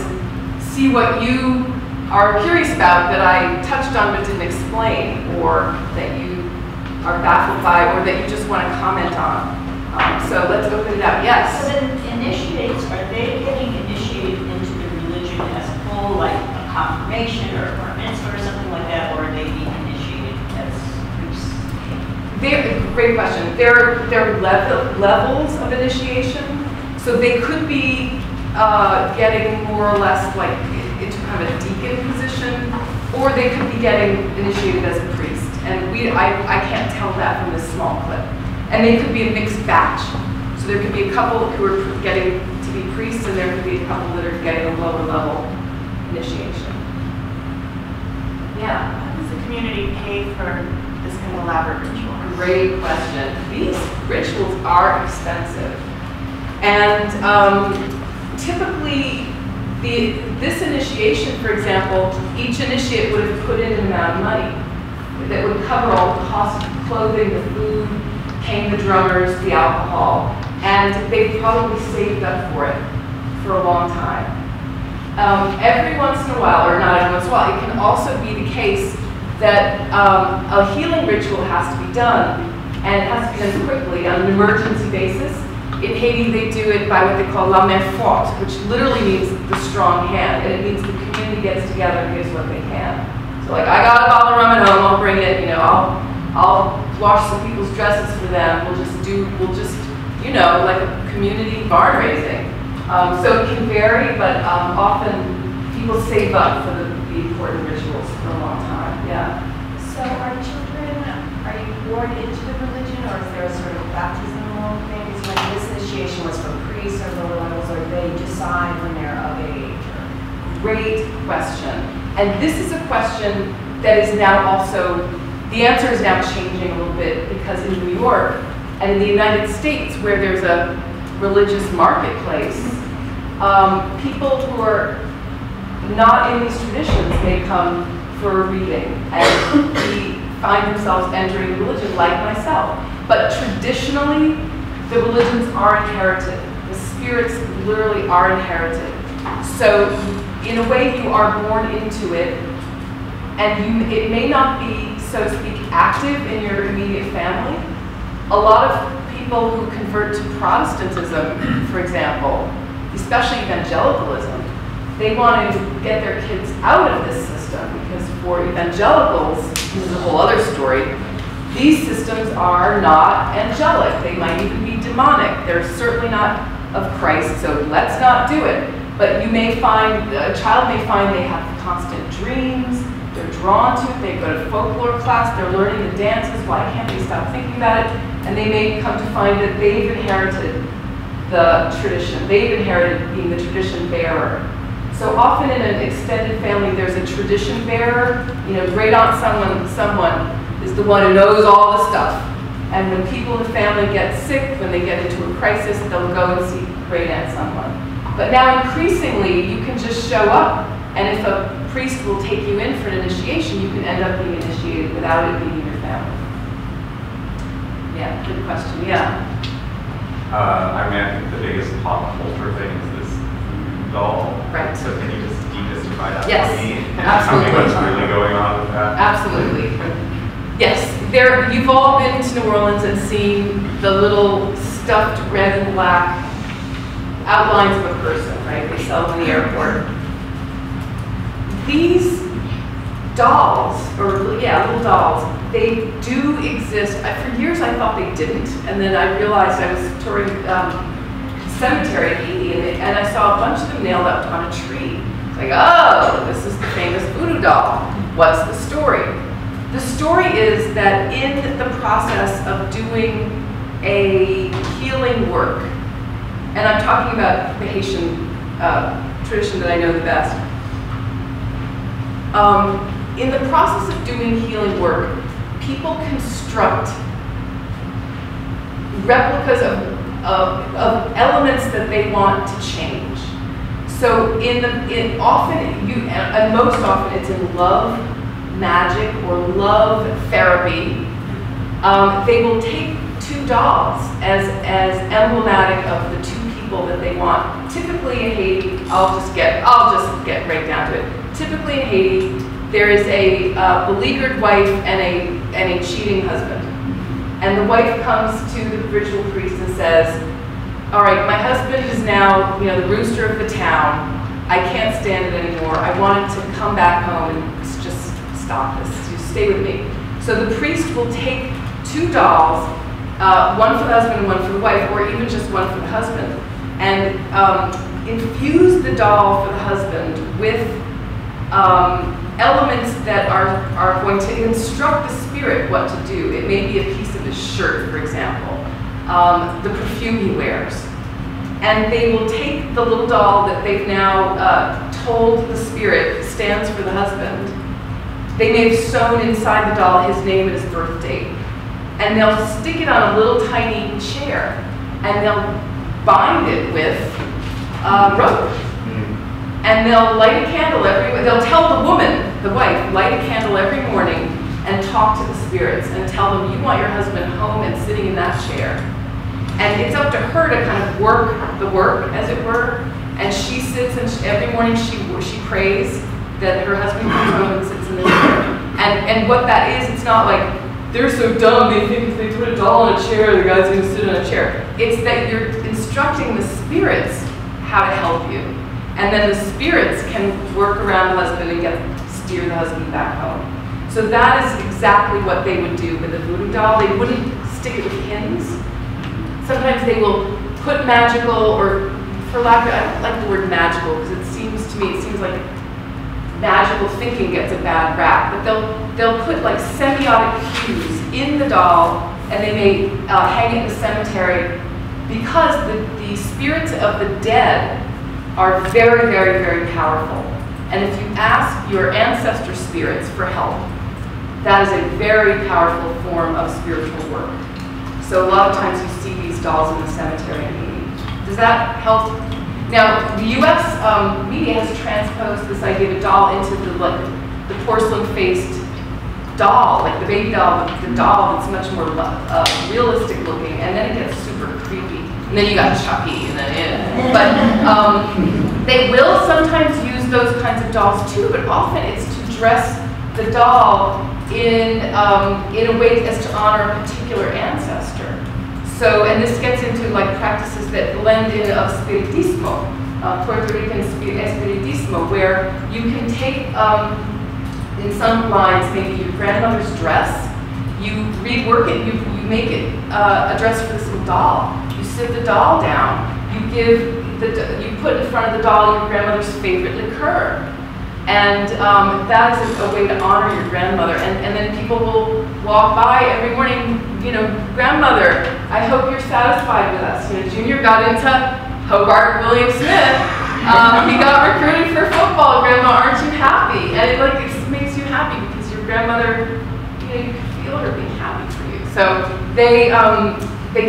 see what you are curious about that I touched on but didn't explain, or that you are baffled by, or that you just want to comment on. So let's open it up. Yes? So the initiates, are they getting initiated into the religion as a whole, like a confirmation or a bar mitzvah or something like that, or are they being initiated as priests? Great question. There are levels of initiation. So they could be getting more or less like into kind of a deacon position, or they could be getting initiated as a priest. And I can't tell that from this small clip. And they could be a mixed batch. So there could be a couple who are getting to be priests, and there could be a couple that are getting a lower level initiation. Yeah? How does the community pay for this kind of elaborate ritual? Great question. These rituals are expensive. And typically, this initiation, for example, each initiate would have put in an amount of money that would cover all the costs of clothing, the food, paying the drummers, the alcohol, and they probably saved up for it for a long time. Every once in a while, or not every once in a while, it can also be the case that a healing ritual has to be done, and it has to be done quickly on an emergency basis. In Haiti, they do it by what they call la main forte, which literally means the strong hand, and it means the community gets together and gives what they can. So like, I got a bottle of rum at home, I'll bring it, I'll wash some people's dresses for them, we'll just, like a community barn raising. So it can vary, but often people save up for the important rituals for a long time, yeah. So are you born into the religion, or is there a sort of baptismal thing? Is when this initiation was for priests or lower levels, or they decide when they're of age? Great question. And this is a question that is now also, the answer is now changing a little bit, because in New York and in the United States, where there's a religious marketplace, people who are not in these traditions may come for a reading and find themselves entering a religion like myself. But traditionally, the religions are inherited. The spirits literally are inherited. So in a way, you are born into it, and it may not be, so to speak, active in your immediate family. A lot of people who convert to Protestantism, for example, especially evangelicalism, they want to get their kids out of this system, because for evangelicals, this is a whole other story, these systems are not angelic. They might even be demonic. They're certainly not of Christ, so let's not do it. But you may find, a child may find they have constant dreams, they're drawn to it, they go to folklore class, they're learning the dances, why can't they stop thinking about it? And they may come to find that they've inherited the tradition. They've inherited being the tradition bearer. So often in an extended family, there's a tradition bearer. Great aunt someone is the one who knows all the stuff. And when people in the family get sick, when they get into a crisis, they'll go and see great aunt someone. But now increasingly, you can just show up, and if a priest will take you in for an initiation, you can end up being initiated without it being in your family. Yeah, good question, yeah. I think the biggest pop culture thing is this voodoo doll. Right. So can you just demystify that Yes, for me? absolutely. Tell me what's really going on with that? Absolutely. Yes, you've all been to New Orleans and seen the little stuffed red and black outlines of a person, right? They sell them in the airport. These dolls, little dolls, they do exist. For years I thought they didn't, and then I realized I was touring cemetery in Haiti, and I saw a bunch of them nailed up on a tree. It's like, oh, this is the famous voodoo doll. What's the story? The story is that in the process of doing a healing work, and I'm talking about the Haitian tradition that I know the best, in the process of doing healing work, people construct replicas of elements that they want to change. So most often it's in love magic or love therapy. They will take two dolls as emblematic of the two people that they want. Typically in Haiti, I'll just get right down to it. Typically in Haiti, there is a beleaguered wife and a cheating husband. And the wife comes to the ritual priest and says, all right, my husband is now, the rooster of the town. I can't stand it anymore. I want him to come back home and just stop this. Just stay with me. So the priest will take two dolls, one for the husband and one for the wife, or even just one for the husband, and infuse the doll for the husband with elements that are going to instruct the spirit what to do. It may be a piece of his shirt, for example, the perfume he wears. And they will take the little doll that they've now told the spirit stands for the husband. They may have sewn inside the doll his name and his birth date. And they'll stick it on a little tiny chair, and they'll bind it with rope. And they'll light a candle they'll tell the woman, the wife, light a candle every morning and talk to the spirits and tell them you want your husband home and sitting in that chair. And it's up to her to kind of work the work, as it were. And she sits and every morning she prays that her husband comes home and sits in the chair. And what that is, it's not like, they're so dumb, they think if they put a doll on a chair, the guy's gonna sit on a chair. It's that you're instructing the spirits how to help you. And then the spirits can work around the husband and steer the husband back home. So that is exactly what they would do with a voodoo doll. They wouldn't stick it with pins. Sometimes they will put magical, or for lack of, I don't like the word magical, because it seems like magical thinking gets a bad rap, but they'll put like semiotic cues in the doll, and they may hang it in the cemetery, because the spirits of the dead are very, very, very powerful. And if you ask your ancestor spirits for help, that is a very powerful form of spiritual work. So a lot of times you see these dolls in the cemetery in Haiti. Does that help? Now, the U.S. Media has transposed this idea of a doll into the porcelain-faced doll, like the baby doll, the doll that's much more realistic looking, and then it gets super creepy. And then you got Chucky, and then but they will sometimes use those kinds of dolls too, but often it's to dress the doll in a way as to honor a particular ancestor. So, and this gets into like practices that blend in of spiritismo, Puerto Rican spiritismo, where you can take, in some lines, maybe your grandmother's dress, you rework it, you make it a dress for this little doll. You sit the doll down, you put in front of the doll your grandmother's favorite liqueur. And that is a way to honor your grandmother. And then people will walk by every morning, you know, grandmother, I hope you're satisfied with us. You know, Junior got into Hobart William Smith. He got recruited for football. Grandma, aren't you happy? And it makes you happy because your grandmother, you know, you can feel her being happy for you. So they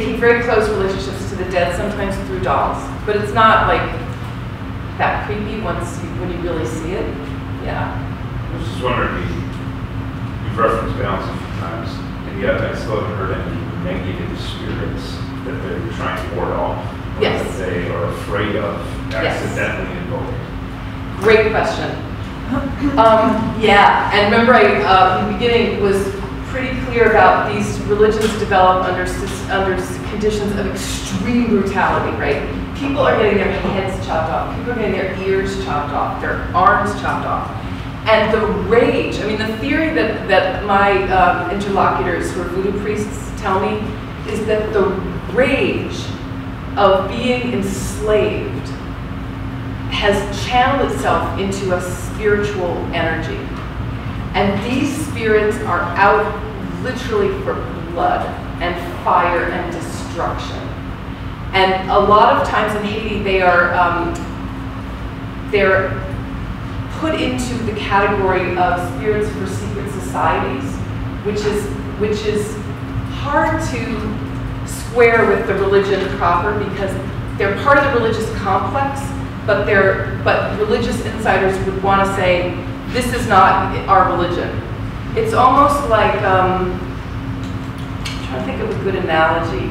keep very close relationships to the dead, sometimes through dolls. But it's not like that creepy when you really see it. Yeah. I was just wondering, you've referenced balance a few times, and yet I still haven't heard any negative spirits that they're trying to ward off, or Yes. that they are afraid of accidentally invoking. Great question. Yeah, and remember in the beginning was pretty clear about these religions developed under conditions of extreme brutality, right? People are getting their heads chopped off. People are getting their ears chopped off, their arms chopped off. And the rage, I mean, the theory that my interlocutors who are voodoo priests tell me is that the rage of being enslaved has channeled itself into a spiritual energy. And these spirits are out literally for blood and fire and destruction. And a lot of times in Haiti, they're put into the category of spirits for secret societies, which is hard to square with the religion proper because they're part of the religious complex, but religious insiders would want to say, this is not our religion. It's almost like, I'm trying to think of a good analogy.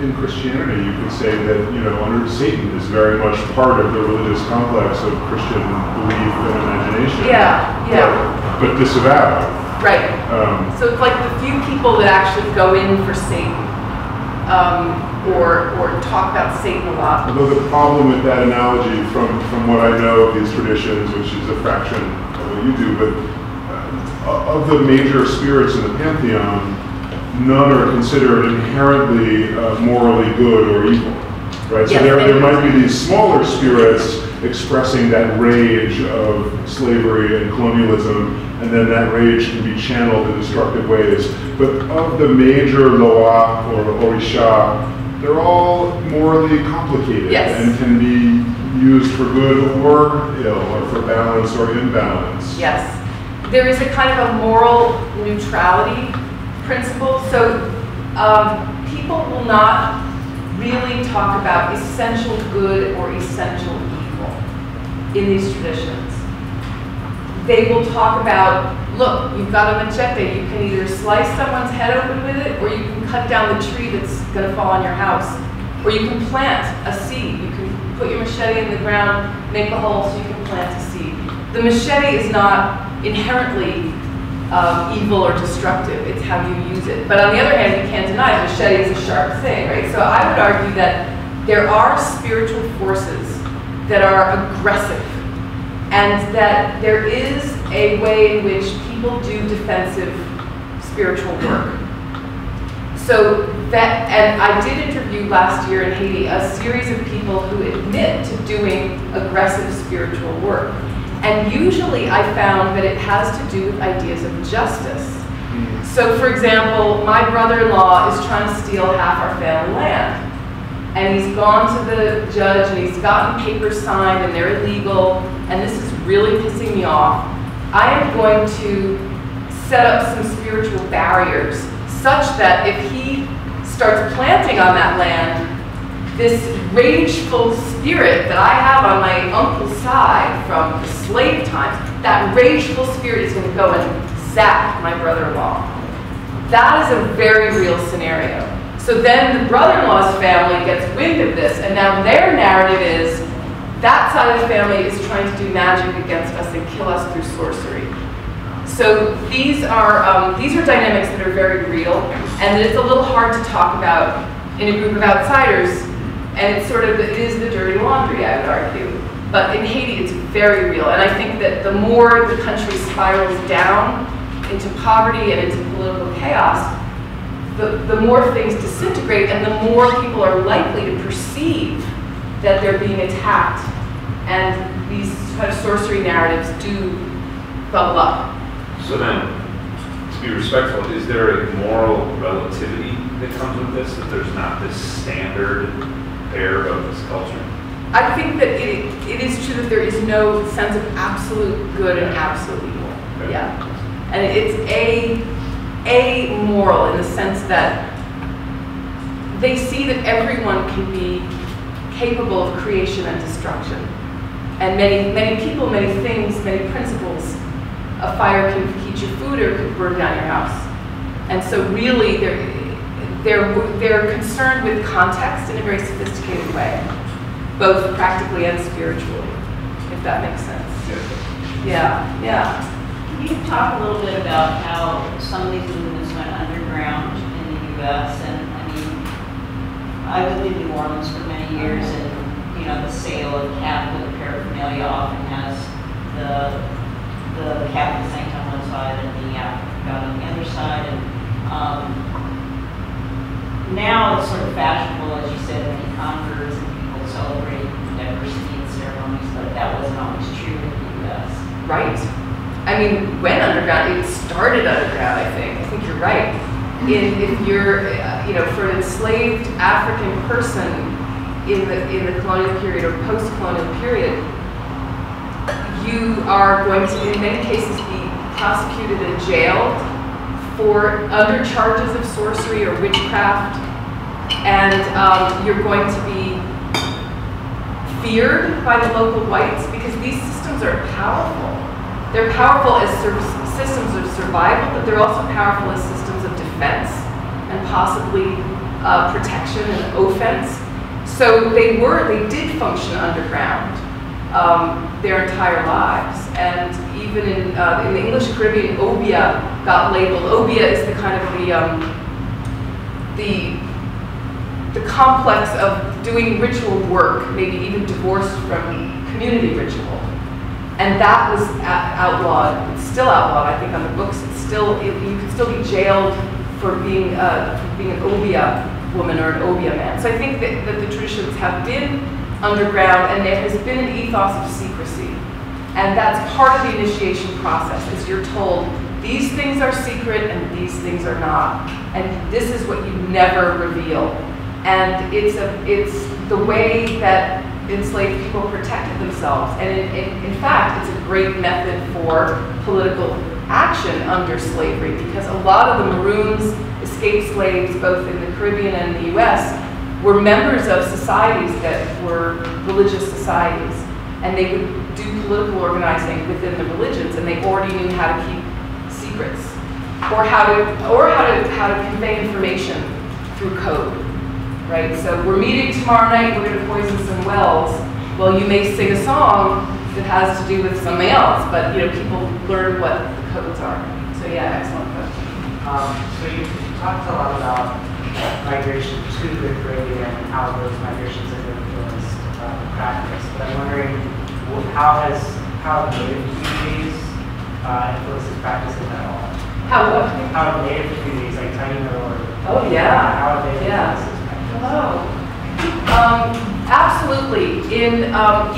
In Christianity, you could say that, you know, under Satan is very much part of the religious complex of Christian belief and imagination. Yeah, yeah. But disavowed. Right. So it's like the few people that actually go in for Satan, or talk about Satan a lot. Although the problem with that analogy, from what I know of these traditions, which is a fraction of what you do, but of the major spirits in the pantheon, none are considered inherently morally good or evil, right? Yes, so there might be these smaller spirits expressing that rage of slavery and colonialism, and then that rage can be channeled in destructive ways. But of the major Loa or Orisha, they're all morally complicated and can be used for good or ill, or for balance or imbalance. Yes. There is a kind of a moral neutrality principle. So people will not really talk about essential good or essential evil in these traditions. They will talk about, look, you've got a machete, you can either slice someone's head open with it, or you can cut down the tree that's going to fall on your house, or you can plant a seed. You can put your machete in the ground, make a hole so you can plant a seed. The machete is not inherently evil or destructive, it's how you use it. But on the other hand, you can't deny the machete is a sharp thing, right? So I would argue that there are spiritual forces that are aggressive, and that there is a way in which people do defensive spiritual work. So that, and I did interview last year in Haiti a series of people who admit to doing aggressive spiritual work. And usually I found that it has to do with ideas of justice. So for example, my brother-in-law is trying to steal half our family land. And he's gone to the judge and he's gotten papers signed and they're illegal, and this is really pissing me off. I am going to set up some spiritual barriers such that if he starts planting on that land, this rageful spirit that I have on my uncle's side from the slave times, that rageful spirit is going to go and zap my brother-in-law. That is a very real scenario. So then the brother-in-law's family gets wind of this, and now their narrative is that side of the family is trying to do magic against us and kill us through sorcery. So these are dynamics that are very real, and it's a little hard to talk about in a group of outsiders, and it's sort of, it is the dirty laundry, I would argue. But in Haiti, it's very real, and I think that the more the country spirals down into poverty and into political chaos, the more things disintegrate, and the more people are likely to perceive that they're being attacked, and these kind of sorcery narratives do bubble up. So then, to be respectful, is there a moral relativity that comes with this, that there's not this standard pair of this culture? I think that it is true that there is no sense of absolute good and absolute evil. Okay. Yeah. And it's amoral in the sense that they see that everyone can be capable of creation and destruction. And many people, many things, many principles. A fire can heat your food or could burn down your house. And so really they're concerned with context in a very sophisticated way, both practically and spiritually, if that makes sense. Yeah, yeah. Can you talk a little bit about how some of these movements went underground in the U.S.? And I mean, I lived in New Orleans for many years, and you know, the sale of Catholic paraphernalia often has the Catholic saint on one side and the African god on the other side. And now it's sort of fashionable, as you said, many converts and people celebrate diversity in ceremonies, but that wasn't always true in the U.S. Right. I mean, when underground, it started underground, I think. I think you're right. If you're, you know, for an enslaved African person in the colonial period or post-colonial period, you are going to, in many cases, be prosecuted and jailed for under charges of sorcery or witchcraft, and you're going to be feared by the local whites because these systems are powerful. They're powerful as systems of survival, but they're also powerful as systems of defense and possibly protection and offense. So they did function underground their entire lives. And even in the English Caribbean, obia got labeled. Obia is the kind of the complex of doing ritual work, maybe even divorced from community ritual. And that was outlawed. It's still outlawed, I think, on the books. It's still, you can still be jailed for being an obia woman or an obia man. So I think that the traditions have been underground, and there has been an ethos of secrecy. And that's part of the initiation process, is you're told, these things are secret and these things are not. And this is what you never reveal. And it's the way that enslaved people protected themselves. And in fact, it's a great method for political action under slavery, because a lot of the Maroons, escaped slaves, both in the Caribbean and the US, were members of societies that were religious societies. And they would do political organizing within the religions, and they already knew how to keep secrets, or how to convey information through code, right? So we're meeting tomorrow night, we're gonna poison some wells. Well, you may sing a song that has to do with something else, but people learn what the codes are. So yeah, excellent question. So you talked a lot about migration to the Caribbean and how those migrations have influenced practice. But I'm wondering, how have Native communities influenced this practice, if at all? How have Native communities, like Taino or... Oh yeah. How have they influenced this practice? Absolutely. In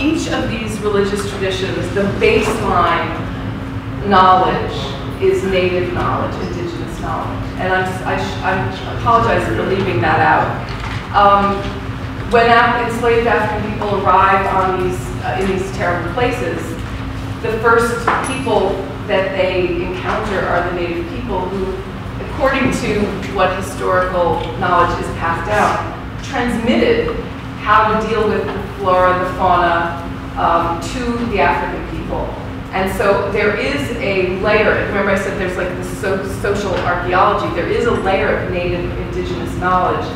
each of these religious traditions, the baseline knowledge is Native knowledge, indigenous knowledge. And I apologize for leaving that out. When enslaved African people arrive on in these terrible places, the first people that they encounter are the Native people who, according to what historical knowledge is passed down, transmitted how to deal with the flora, the fauna, to the African people. And so there is a layer, remember I said there's like this social archaeology, there is a layer of Native indigenous knowledge.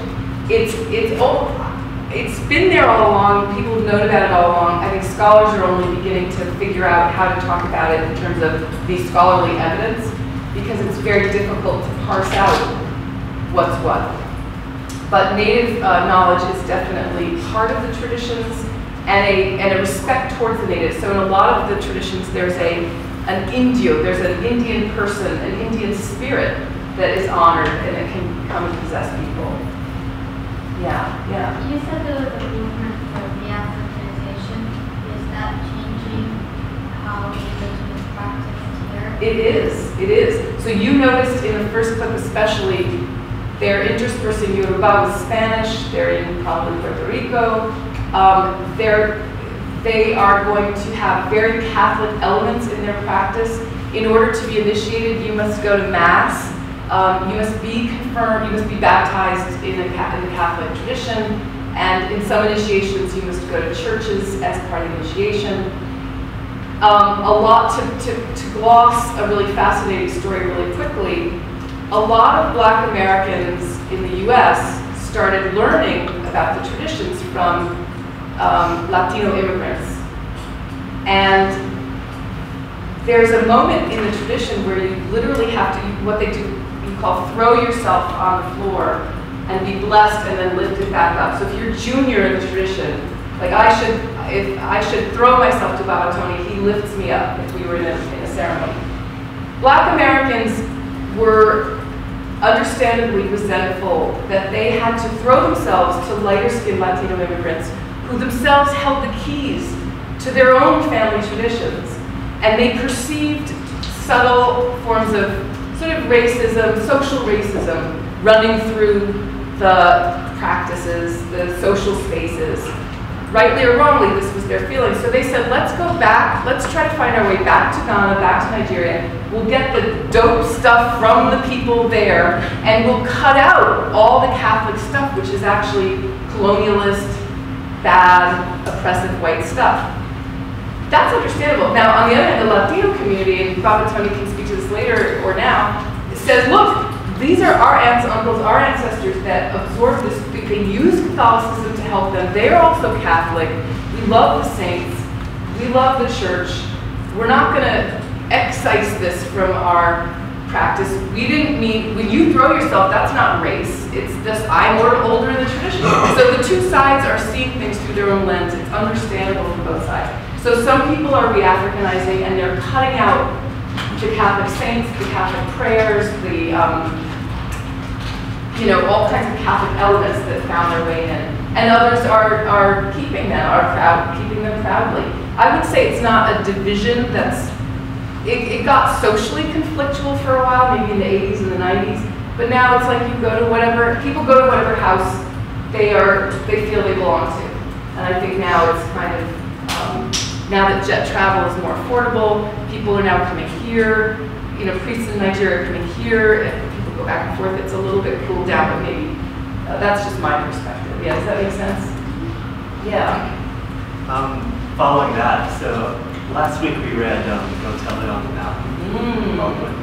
It's been there all along, people have known about it all along. I think scholars are only beginning to figure out how to talk about it in terms of the scholarly evidence, because it's very difficult to parse out what's what. But Native knowledge is definitely part of the traditions, and a respect towards the natives. So in a lot of the traditions, there's an Indio, there's an Indian person, an Indian spirit that is honored, and it can come and possess people. Yeah. You said there was a movement for de-Africanization. Is that changing how religion is practiced here? It is. So you noticed in the first clip especially, their interspersing Yoruba with Spanish, they're in probably Puerto Rico. They are going to have very Catholic elements in their practice. In order to be initiated, you must go to Mass. You must be confirmed, you must be baptized in the Catholic tradition, and in some initiations you must go to churches as part of the initiation. A lot to gloss a really fascinating story really quickly, a lot of Black Americans in the US started learning about the traditions from Latino immigrants. And there's a moment in the tradition where you literally have to, what they do, you call throw yourself on the floor and be blessed and then lift it back up. So if you're junior in the tradition, like if I should throw myself to Baba Tony, he lifts me up if we were in a ceremony. Black Americans were understandably resentful that they had to throw themselves to lighter-skinned Latino immigrants who themselves held the keys to their own family traditions. And they perceived subtle forms of sort of racism, social racism, running through the practices, the social spaces. Rightly or wrongly, this was their feeling. So they said, let's go back, let's try to find our way back to Ghana, back to Nigeria. We'll get the dope stuff from the people there, and we'll cut out all the Catholic stuff, which is actually colonialist, bad, oppressive white stuff. That's understandable. Now, on the other hand, the Latino community, and Baba Tony can speak to this later or now, says, look, these are our aunts, uncles, our ancestors that absorbed this. They use Catholicism to help them. They're also Catholic. We love the saints. We love the church. We're not going to excise this from our practice. We didn't mean, when you throw yourself, that's not race. It's just, I'm older in the tradition. So the two sides are seeing things through their own lens. It's understandable from both sides. So some people are re-Africanizing, and they're cutting out the Catholic saints, the Catholic prayers, the all kinds of Catholic elements that found their way in. And others are keeping them, keeping them proudly. I would say it's not a division it got socially conflictual for a while, maybe in the 80s and the 90s, but now it's like people go to whatever house they feel they belong to. And I think now it's kind of, now that jet travel is more affordable, people are now coming here, priests in Nigeria are coming here, and people go back and forth. It's a little bit cooled down, but maybe that's just my perspective. Yeah, does that make sense? Yeah. Following that, so last week we read Go Tell It on the Mountain, Baldwin.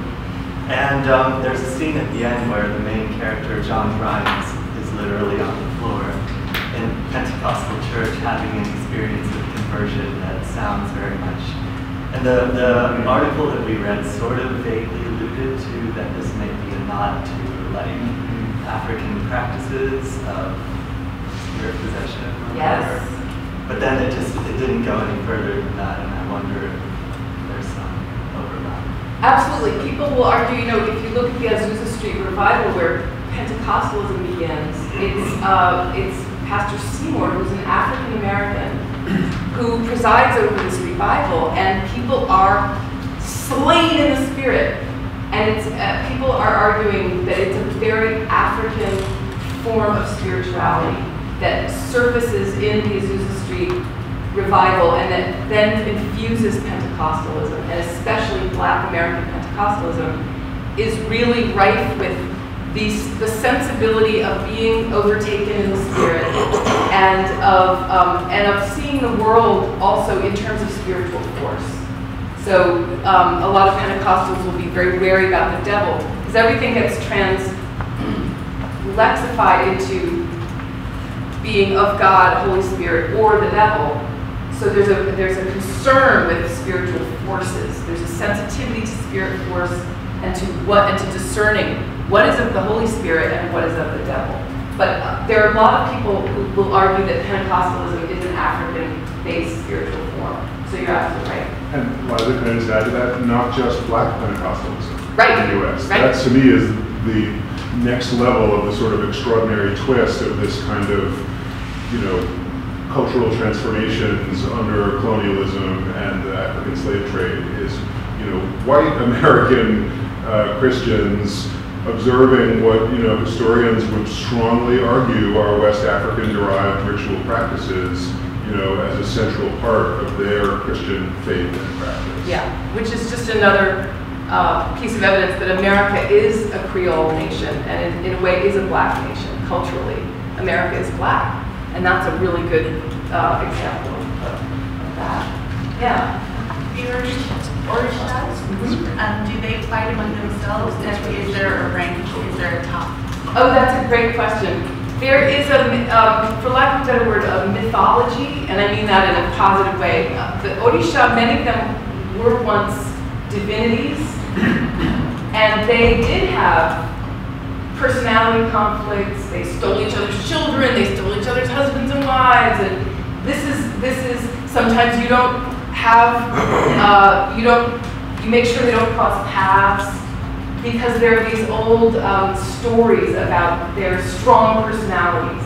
And there's a scene at the end where the main character, John Grimes, is literally on the floor in Pentecostal church having an experience of conversion that sounds very much. And the article that we read sort of vaguely alluded to that this may be a nod to like African practices of spirit possession or whatever. But then it didn't go any further than that, and I wonder if there's some overlap. Absolutely. People will argue, if you look at the Azusa Street revival where Pentecostalism begins, it's Pastor Seymour, who's an African American, who presides over this revival, and people are slain in the spirit. And people are arguing that it's a very African form of spirituality that surfaces in the Azusa Street revival and that then infuses Pentecostalism, and especially Black American Pentecostalism is really rife with the sensibility of being overtaken in the spirit and of seeing the world also in terms of spiritual force. So a lot of Pentecostals will be very wary about the devil because everything gets lexified into being of God, Holy Spirit, or the devil. So there's a concern with spiritual forces. There's a sensitivity to spirit force and to discerning what is of the Holy Spirit and what is of the devil. But there are a lot of people who will argue that Pentecostalism is an African-based spiritual form. So you're absolutely right. And Liza, can I just add to that? Not just Black Pentecostalism right. in the U.S. Right. That to me is the next level of the sort of extraordinary twist of this kind of, cultural transformations under colonialism and the African slave trade is, white American Christians observing what, historians would strongly argue are West African-derived ritual practices, as a central part of their Christian faith and practice. Yeah, which is just another piece of evidence that America is a Creole nation and in a way is a Black nation culturally. America is Black, and that's a really good example of that. Yeah. The Orishas, do they fight among themselves? And is there a rank? Is there a top? Oh, that's a great question. There is for lack of a better word, a mythology, and I mean that in a positive way. The Orisha, many of them were once divinities, and they did have personality conflicts. They stole each other's children. They stole each other's husbands and wives. And this is sometimes you don't have you make sure they don't cross paths because there are these old stories about their strong personalities.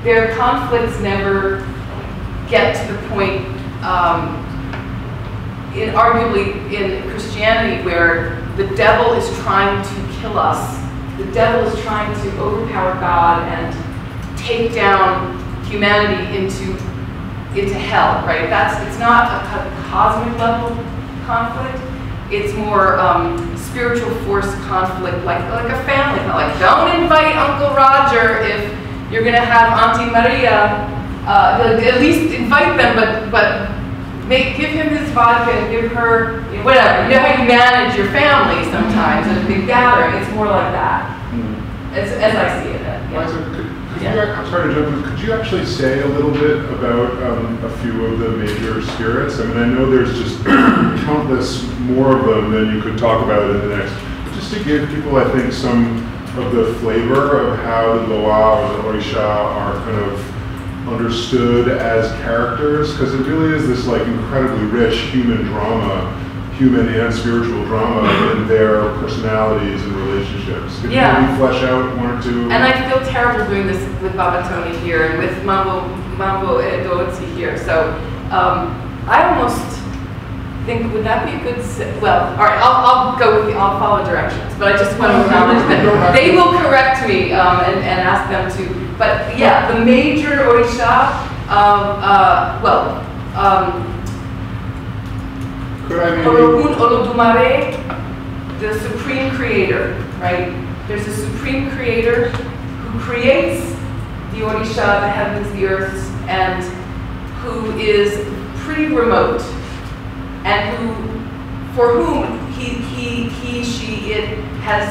Their conflicts never get to the point, arguably in Christianity, where the devil is trying to kill us. The devil is trying to overpower God and take down humanity into hell, right? It's not a cosmic level conflict. It's more spiritual force conflict, like a family. Like, don't invite Uncle Roger if you're gonna have Auntie Maria. At least invite them, but give him his vodka and give her whatever. You know how you manage your family sometimes at a big gathering. It's more like that, as I see it. I'm sorry to jump in. Could you actually say a little bit about a few of the major spirits? I mean, I know there's just countless more of them than you could talk about in the next. Just to give people, I think, some of the flavor of how the Loa or the Orisha are kind of understood as characters, because it really is this like incredibly rich human drama, human and spiritual drama in their personalities and relationships. Can Yeah. you flesh out one or two? And I feel terrible doing this with Baba Tony here and with Mambo Edozi here. So I almost think, would that be a good, well, all right, I'll go with I'll follow directions, but I just want to acknowledge that they will correct me and ask them to. But yeah, the major Orisha, Could I maybe? Orogun Olodumare, the supreme creator, right? There's a supreme creator who creates the Orisha, the heavens, the earths, and who is pretty remote, and for whom he, she, it has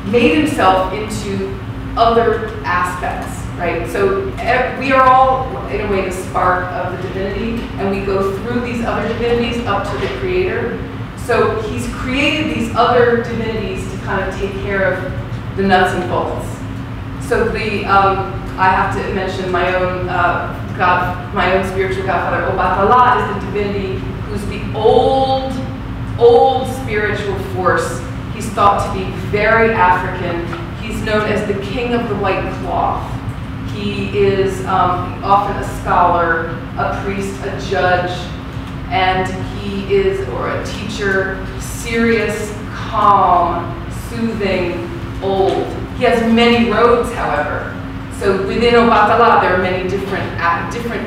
made himself into other aspects, right? So we are all, in a way, the spark of the divinity, and we go through these other divinities up to the creator. So he's created these other divinities to kind of take care of the nuts and bolts. So I have to mention my own God, my own spiritual godfather, Obatala, is the divinity who's the old spiritual force. He's thought to be very African. He's known as the king of the white cloth. He is often a scholar, a priest, a judge, and he is, or a teacher, serious, calm, soothing, old. He has many robes, however. So within Obatala, there are many different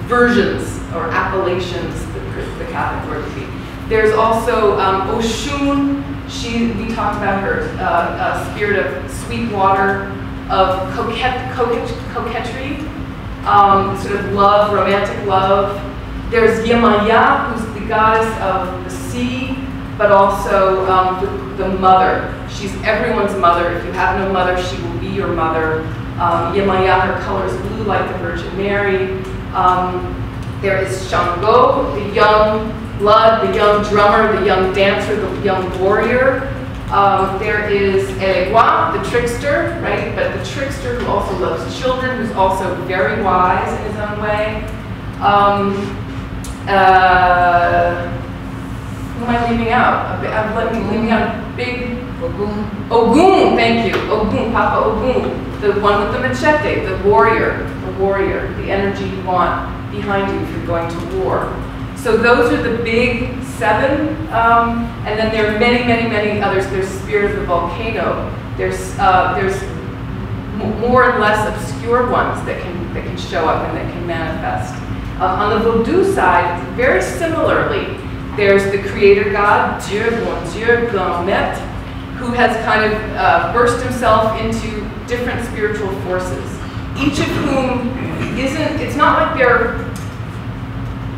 versions or appellations, the Catholic word would be. There's also Oshun. We talked about her spirit of sweet water, of coquetry, sort of love, romantic love. There's Yemaya, who's the goddess of the sea, but also the mother. She's everyone's mother. If you have no mother, she will be your mother. Yemaya, her color is blue like the Virgin Mary. There is Shango, the young blood, the young drummer, the young dancer, the young warrior. There is Elegua, the trickster, right? But the trickster who also loves children, who's also very wise in his own way. Who am I leaving out? I'm leaving out a big... Ogun, thank you. Ogun, Papa Ogun. The one with the machete, the warrior, the energy you want behind you if you're going to war. So those are the big 7, and then there are many, many, many others. There's Spirit of the Volcano. There's more and less obscure ones that can show up and that can manifest. On the Vodou side, very similarly, there's the creator god, Dieu, bon Dieu, grand maître, who has kind of burst himself into different spiritual forces, each of whom it's not like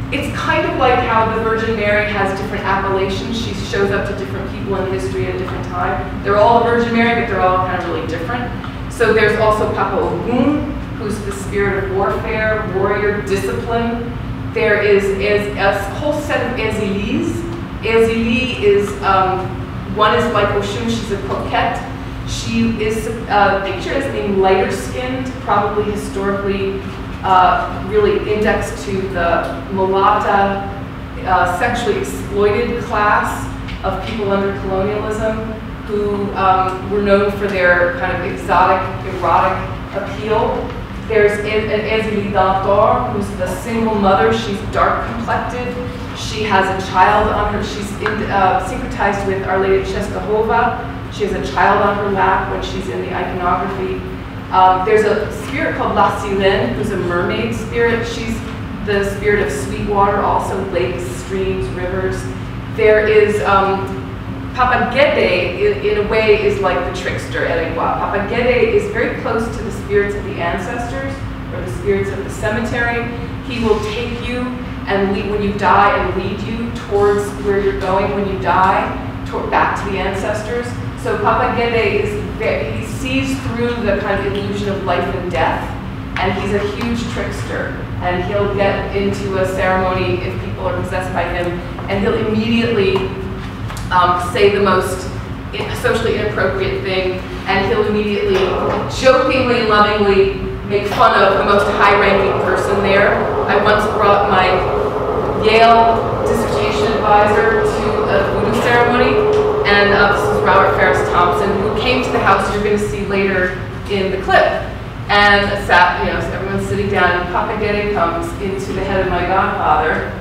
it's kind of like how the Virgin Mary has different appellations. She shows up to different people in history at a different time. They're all Virgin Mary, but they're all kind of really different. So there's also Papa Ogun, who's the spirit of warfare, warrior, discipline. There is a whole set of Ezilis. Ezili is, one is like Oshun, she's a coquette. She is pictured as being lighter skinned, probably historically really indexed to the mulatta, sexually exploited class of people under colonialism who were known for their kind of exotic, erotic appeal. There's an Ezili Dantor, who's the single mother. She's dark complected. She has a child on her. She's syncretized with Our Lady of Czestochowa. She has a child on her lap when she's in the iconography. There's a spirit called La Silene, who's a mermaid spirit. She's the spirit of sweet water, also lakes, streams, rivers. There is Papa Gede, in a way, is like the trickster, Elegua. Papa Gede is very close to the spirits of the ancestors, or the spirits of the cemetery. He will take you and lead, when you die, and lead you towards where you're going when you die, back to the ancestors. So Papa Gede he sees through the kind of illusion of life and death, and he's a huge trickster. And he'll get into a ceremony if people are possessed by him, and he'll immediately say the most socially inappropriate thing, and he'll immediately, jokingly, lovingly make fun of the most high-ranking person there. I once brought my Yale dissertation advisor to a voodoo ceremony, and this is Robert Ferris Thompson, who came to the house you're going to see later in the clip, and sat, you know, so everyone's sitting down, and Papa Gede comes into the head of my godfather.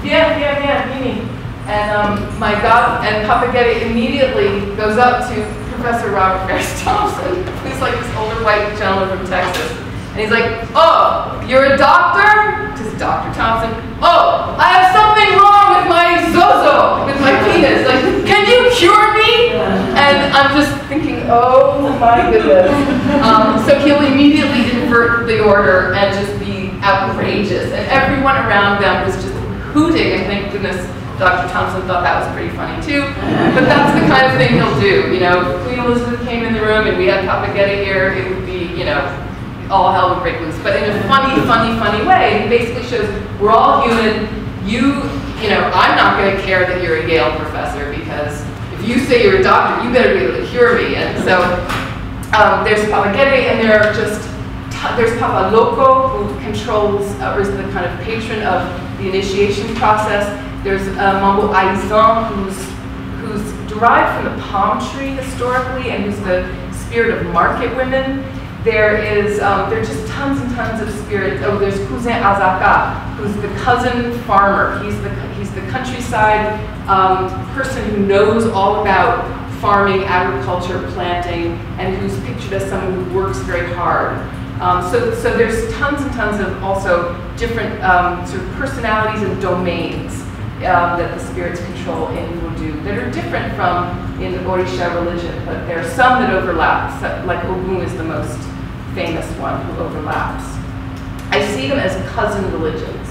Mimi. And Papa Gede immediately goes up to Professor Robert Ferris Thompson, who's like this older white gentleman from Texas. And he's like, "Oh, you're a doctor?" To Dr. Thompson. "Oh, I have something wrong with my zozo, with my penis. Like, can you cure me?" And I'm just thinking, oh my goodness. So he'll immediately invert the order and just be outrageous. And everyone around them was just hooting, and thank goodness Dr. Thompson thought that was pretty funny too. But that's the kind of thing he'll do. You know, if Queen Elizabeth came in the room and we had Papa Gede here, it would be, you know, all hell would break loose. But in a funny way, he basically shows we're all human. You know, I'm not going to care that you're a Yale professor, because if you say you're a doctor, you better be able to cure me. And so there's Papa Gede, and there are just there's Papa Loco, who controls or is the kind of patron of the initiation process. There's Mambo Aizan, who's derived from the palm tree historically, and who's the spirit of market women. There's just tons and tons of spirits. Oh, there's Cousin Azaka, who's the cousin farmer. He's the countryside person who knows all about farming, agriculture, planting, and who's pictured as someone who works very hard. So there's tons and tons of also different sort of personalities and domains that the spirits control in Voodoo that are different from in Orisha religion, but there are some that overlap. So, like Ogun is the most famous one who overlaps. I see them as cousin religions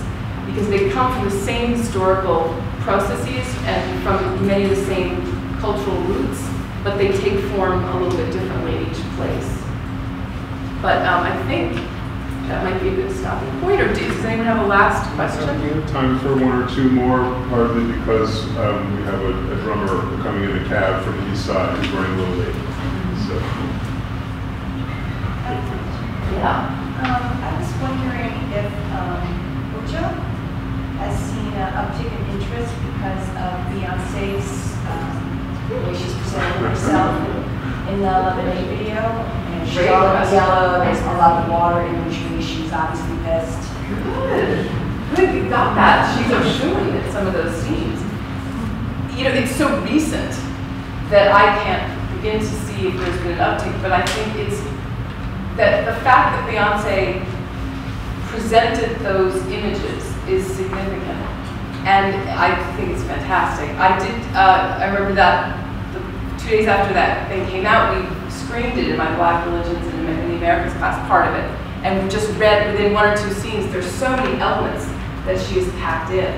because they come from the same historical processes and from many of the same cultural roots, but they take form a little bit differently in each place. But I think that might be a good stopping point. Or does anyone have a last question? We have time for one or two more, partly because we have a drummer coming in a cab from the east side who's running a little late. So. Yeah. I was wondering if Ocha has seen an uptick in interest because of Beyonce's the way she's presenting herself in the Lemonade video. And she's all in yellow, there's a lot of water imagery, she's obviously pissed. Good, you got that. She's Oshun in some of those scenes. You know, it's so recent that I can't begin to see if there's been an uptick, but I think it's that the fact that Beyonce presented those images is significant. And I think it's fantastic. I remember that 2 days after that thing came out, we screened it in my Black Religions and in the Americans class, part of it. And we just read within one or two scenes, there's so many elements that she has packed in.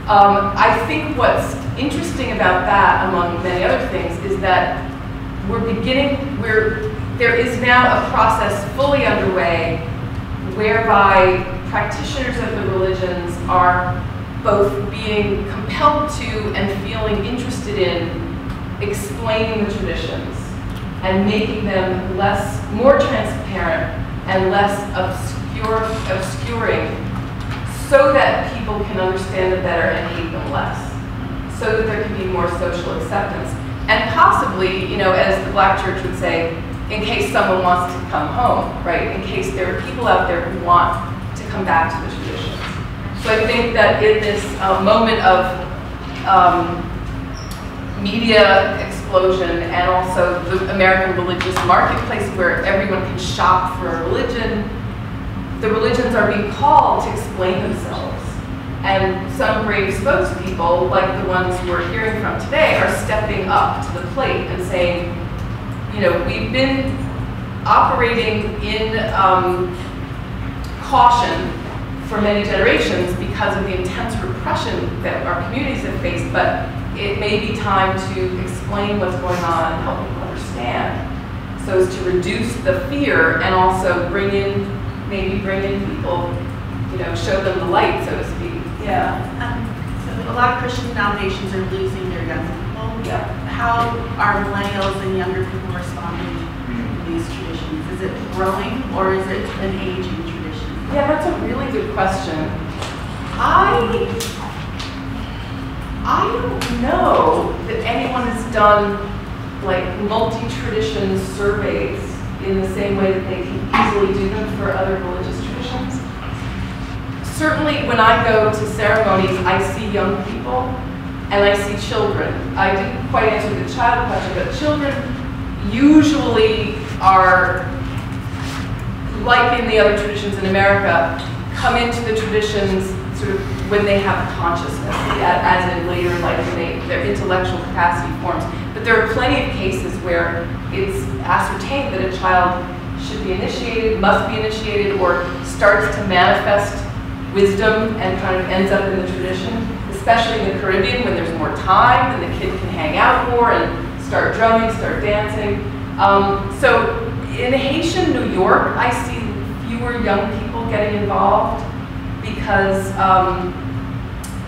I think what's interesting about that, among many other things, is that there is now a process fully underway whereby practitioners of the religions are both being compelled to and feeling interested in explaining the traditions and making them more transparent and less obscuring, so that people can understand them better and hate them less, so that there can be more social acceptance. And possibly, you know, as the Black Church would say, in case someone wants to come home, right? In case there are people out there who want to come back to the traditions. So I think that in this moment of media explosion and also the American religious marketplace where everyone can shop for a religion, the religions are being called to explain themselves. And some brave spokespeople, like the ones we're hearing from today, are stepping up to the plate and saying, you know, we've been operating in caution for many generations because of the intense repression that our communities have faced, but it may be time to explain what's going on and help people understand, so as to reduce the fear and also maybe bring in people, you know, show them the light, so to speak. Yeah. So a lot of Christian denominations are losing their young people. Yeah. How are millennials and younger people responding to these traditions? Is it growing or is it an aging tradition? Yeah, that's a really good question. I don't know that anyone has done like multi-tradition surveys in the same way that they can easily do them for other religious traditions. Certainly when I go to ceremonies, I see young people and I see children. I didn't quite answer the child question, but children usually are, like in the other traditions in America, come into the traditions sort of when they have consciousness, as in later in life when their intellectual capacity forms. But there are plenty of cases where it's ascertained that a child should be initiated, must be initiated, or starts to manifest wisdom and kind of ends up in the tradition, especially in the Caribbean when there's more time and the kid can hang out more and start drumming, start dancing. So in Haitian New York, I see fewer young people getting involved because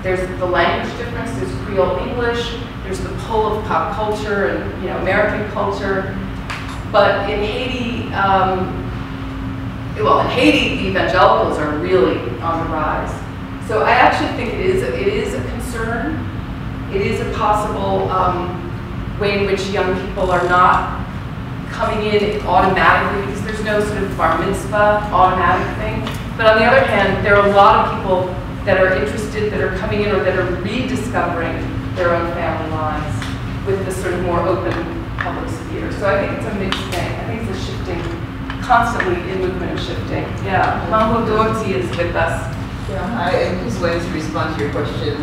there's the language difference, there's Creole English, there's the pull of pop culture and American culture. But in Haiti, well, in Haiti, the evangelicals are really on the rise. So I actually think it is a concern. It is a possible way in which young people are not coming in automatically because there's no sort of bar mitzvah automatic thing. But on the other hand, there are a lot of people that are interested, that are coming in or that are rediscovering their own family lives with this sort of more open public sphere. So I think it's a mixed thing. I think it's a shifting, constantly in movement and shifting. Yeah, Mambo Dorothy is with us. Yeah, I just wanted to respond to your question.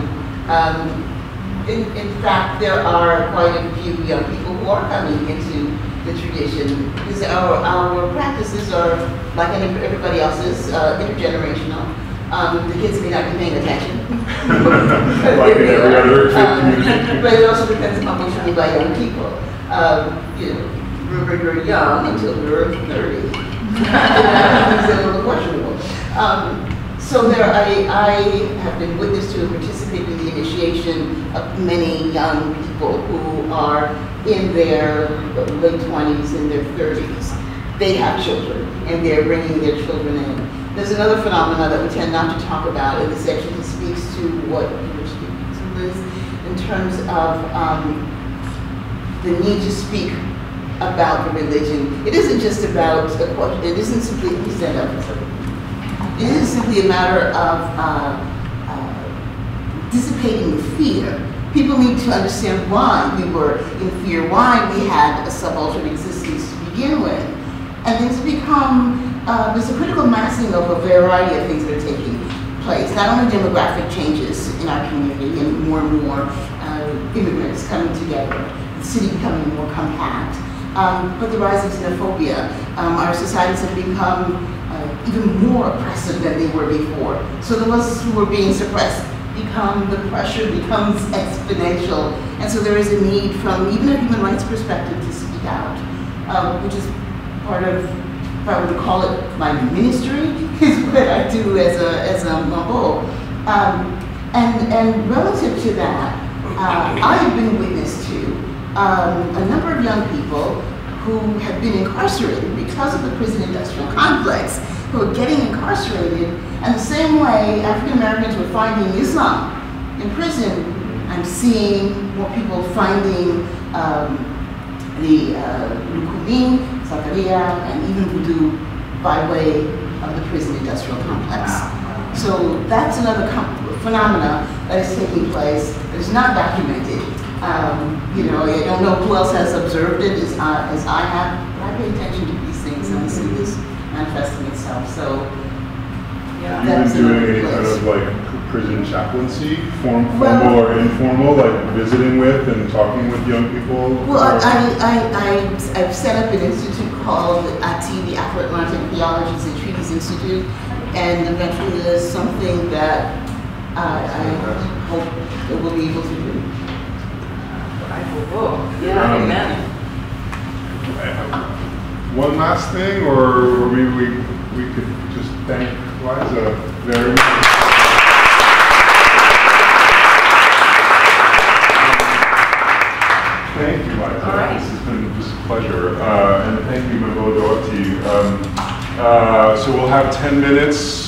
In fact, there are quite a few young people who are coming into the tradition because our practices are, like everybody else's, intergenerational. The kids may not be paying attention. Like in every other community. But it also depends on what you mean by young people. We were very young until we were 30. It's a little questionable. So I have been witness to and participated in the initiation of many young people who are in their late 20s and their 30s. They have children and they're bringing their children in. There's another phenomenon that we tend not to talk about, and this actually speaks to what you were speaking to, Liz, in terms of the need to speak about the religion. It isn't just about a question, it isn't simply, let me stand up. It isn't simply a matter of dissipating the fear. People need to understand why we were in fear, why we had a subaltern existence to begin with. And things become, there's a critical massing of a variety of things that are taking place. Not only demographic changes in our community and more immigrants coming together, the city becoming more compact, but the rise of xenophobia. Our societies have become even more oppressive than they were before. So the ones who were being suppressed the pressure becomes exponential. And so there is a need from even a human rights perspective to speak out, which is part of, if I were to call it my ministry, is what I do as a Mambo. And relative to that, I have been witness to a number of young people who have been incarcerated because of the prison-industrial complex, who are getting incarcerated, and the same way African Americans were finding Islam in prison, I'm seeing more people finding the Rukumin, Zakaria, and even Voodoo by way of the prison-industrial complex. So that's another phenomena that is taking place that is not documented. I don't know who else has observed it as I have, but I pay attention to these things and I see this manifesting itself. So, yeah. You've been doing any kind of like prison chaplaincy, formal or informal, like visiting with and talking with young people? Well, I've set up an institute called ATI, the Afro-Atlantic Theologies and Treaties Institute, and eventually there's something that I hope that we'll be able to do. Yeah, amen. One last thing, or maybe we could just thank Liza very much. Thank you, Liza. All right. This has been just a pleasure. And thank you, Mambo Dorothy. So we'll have 10 minutes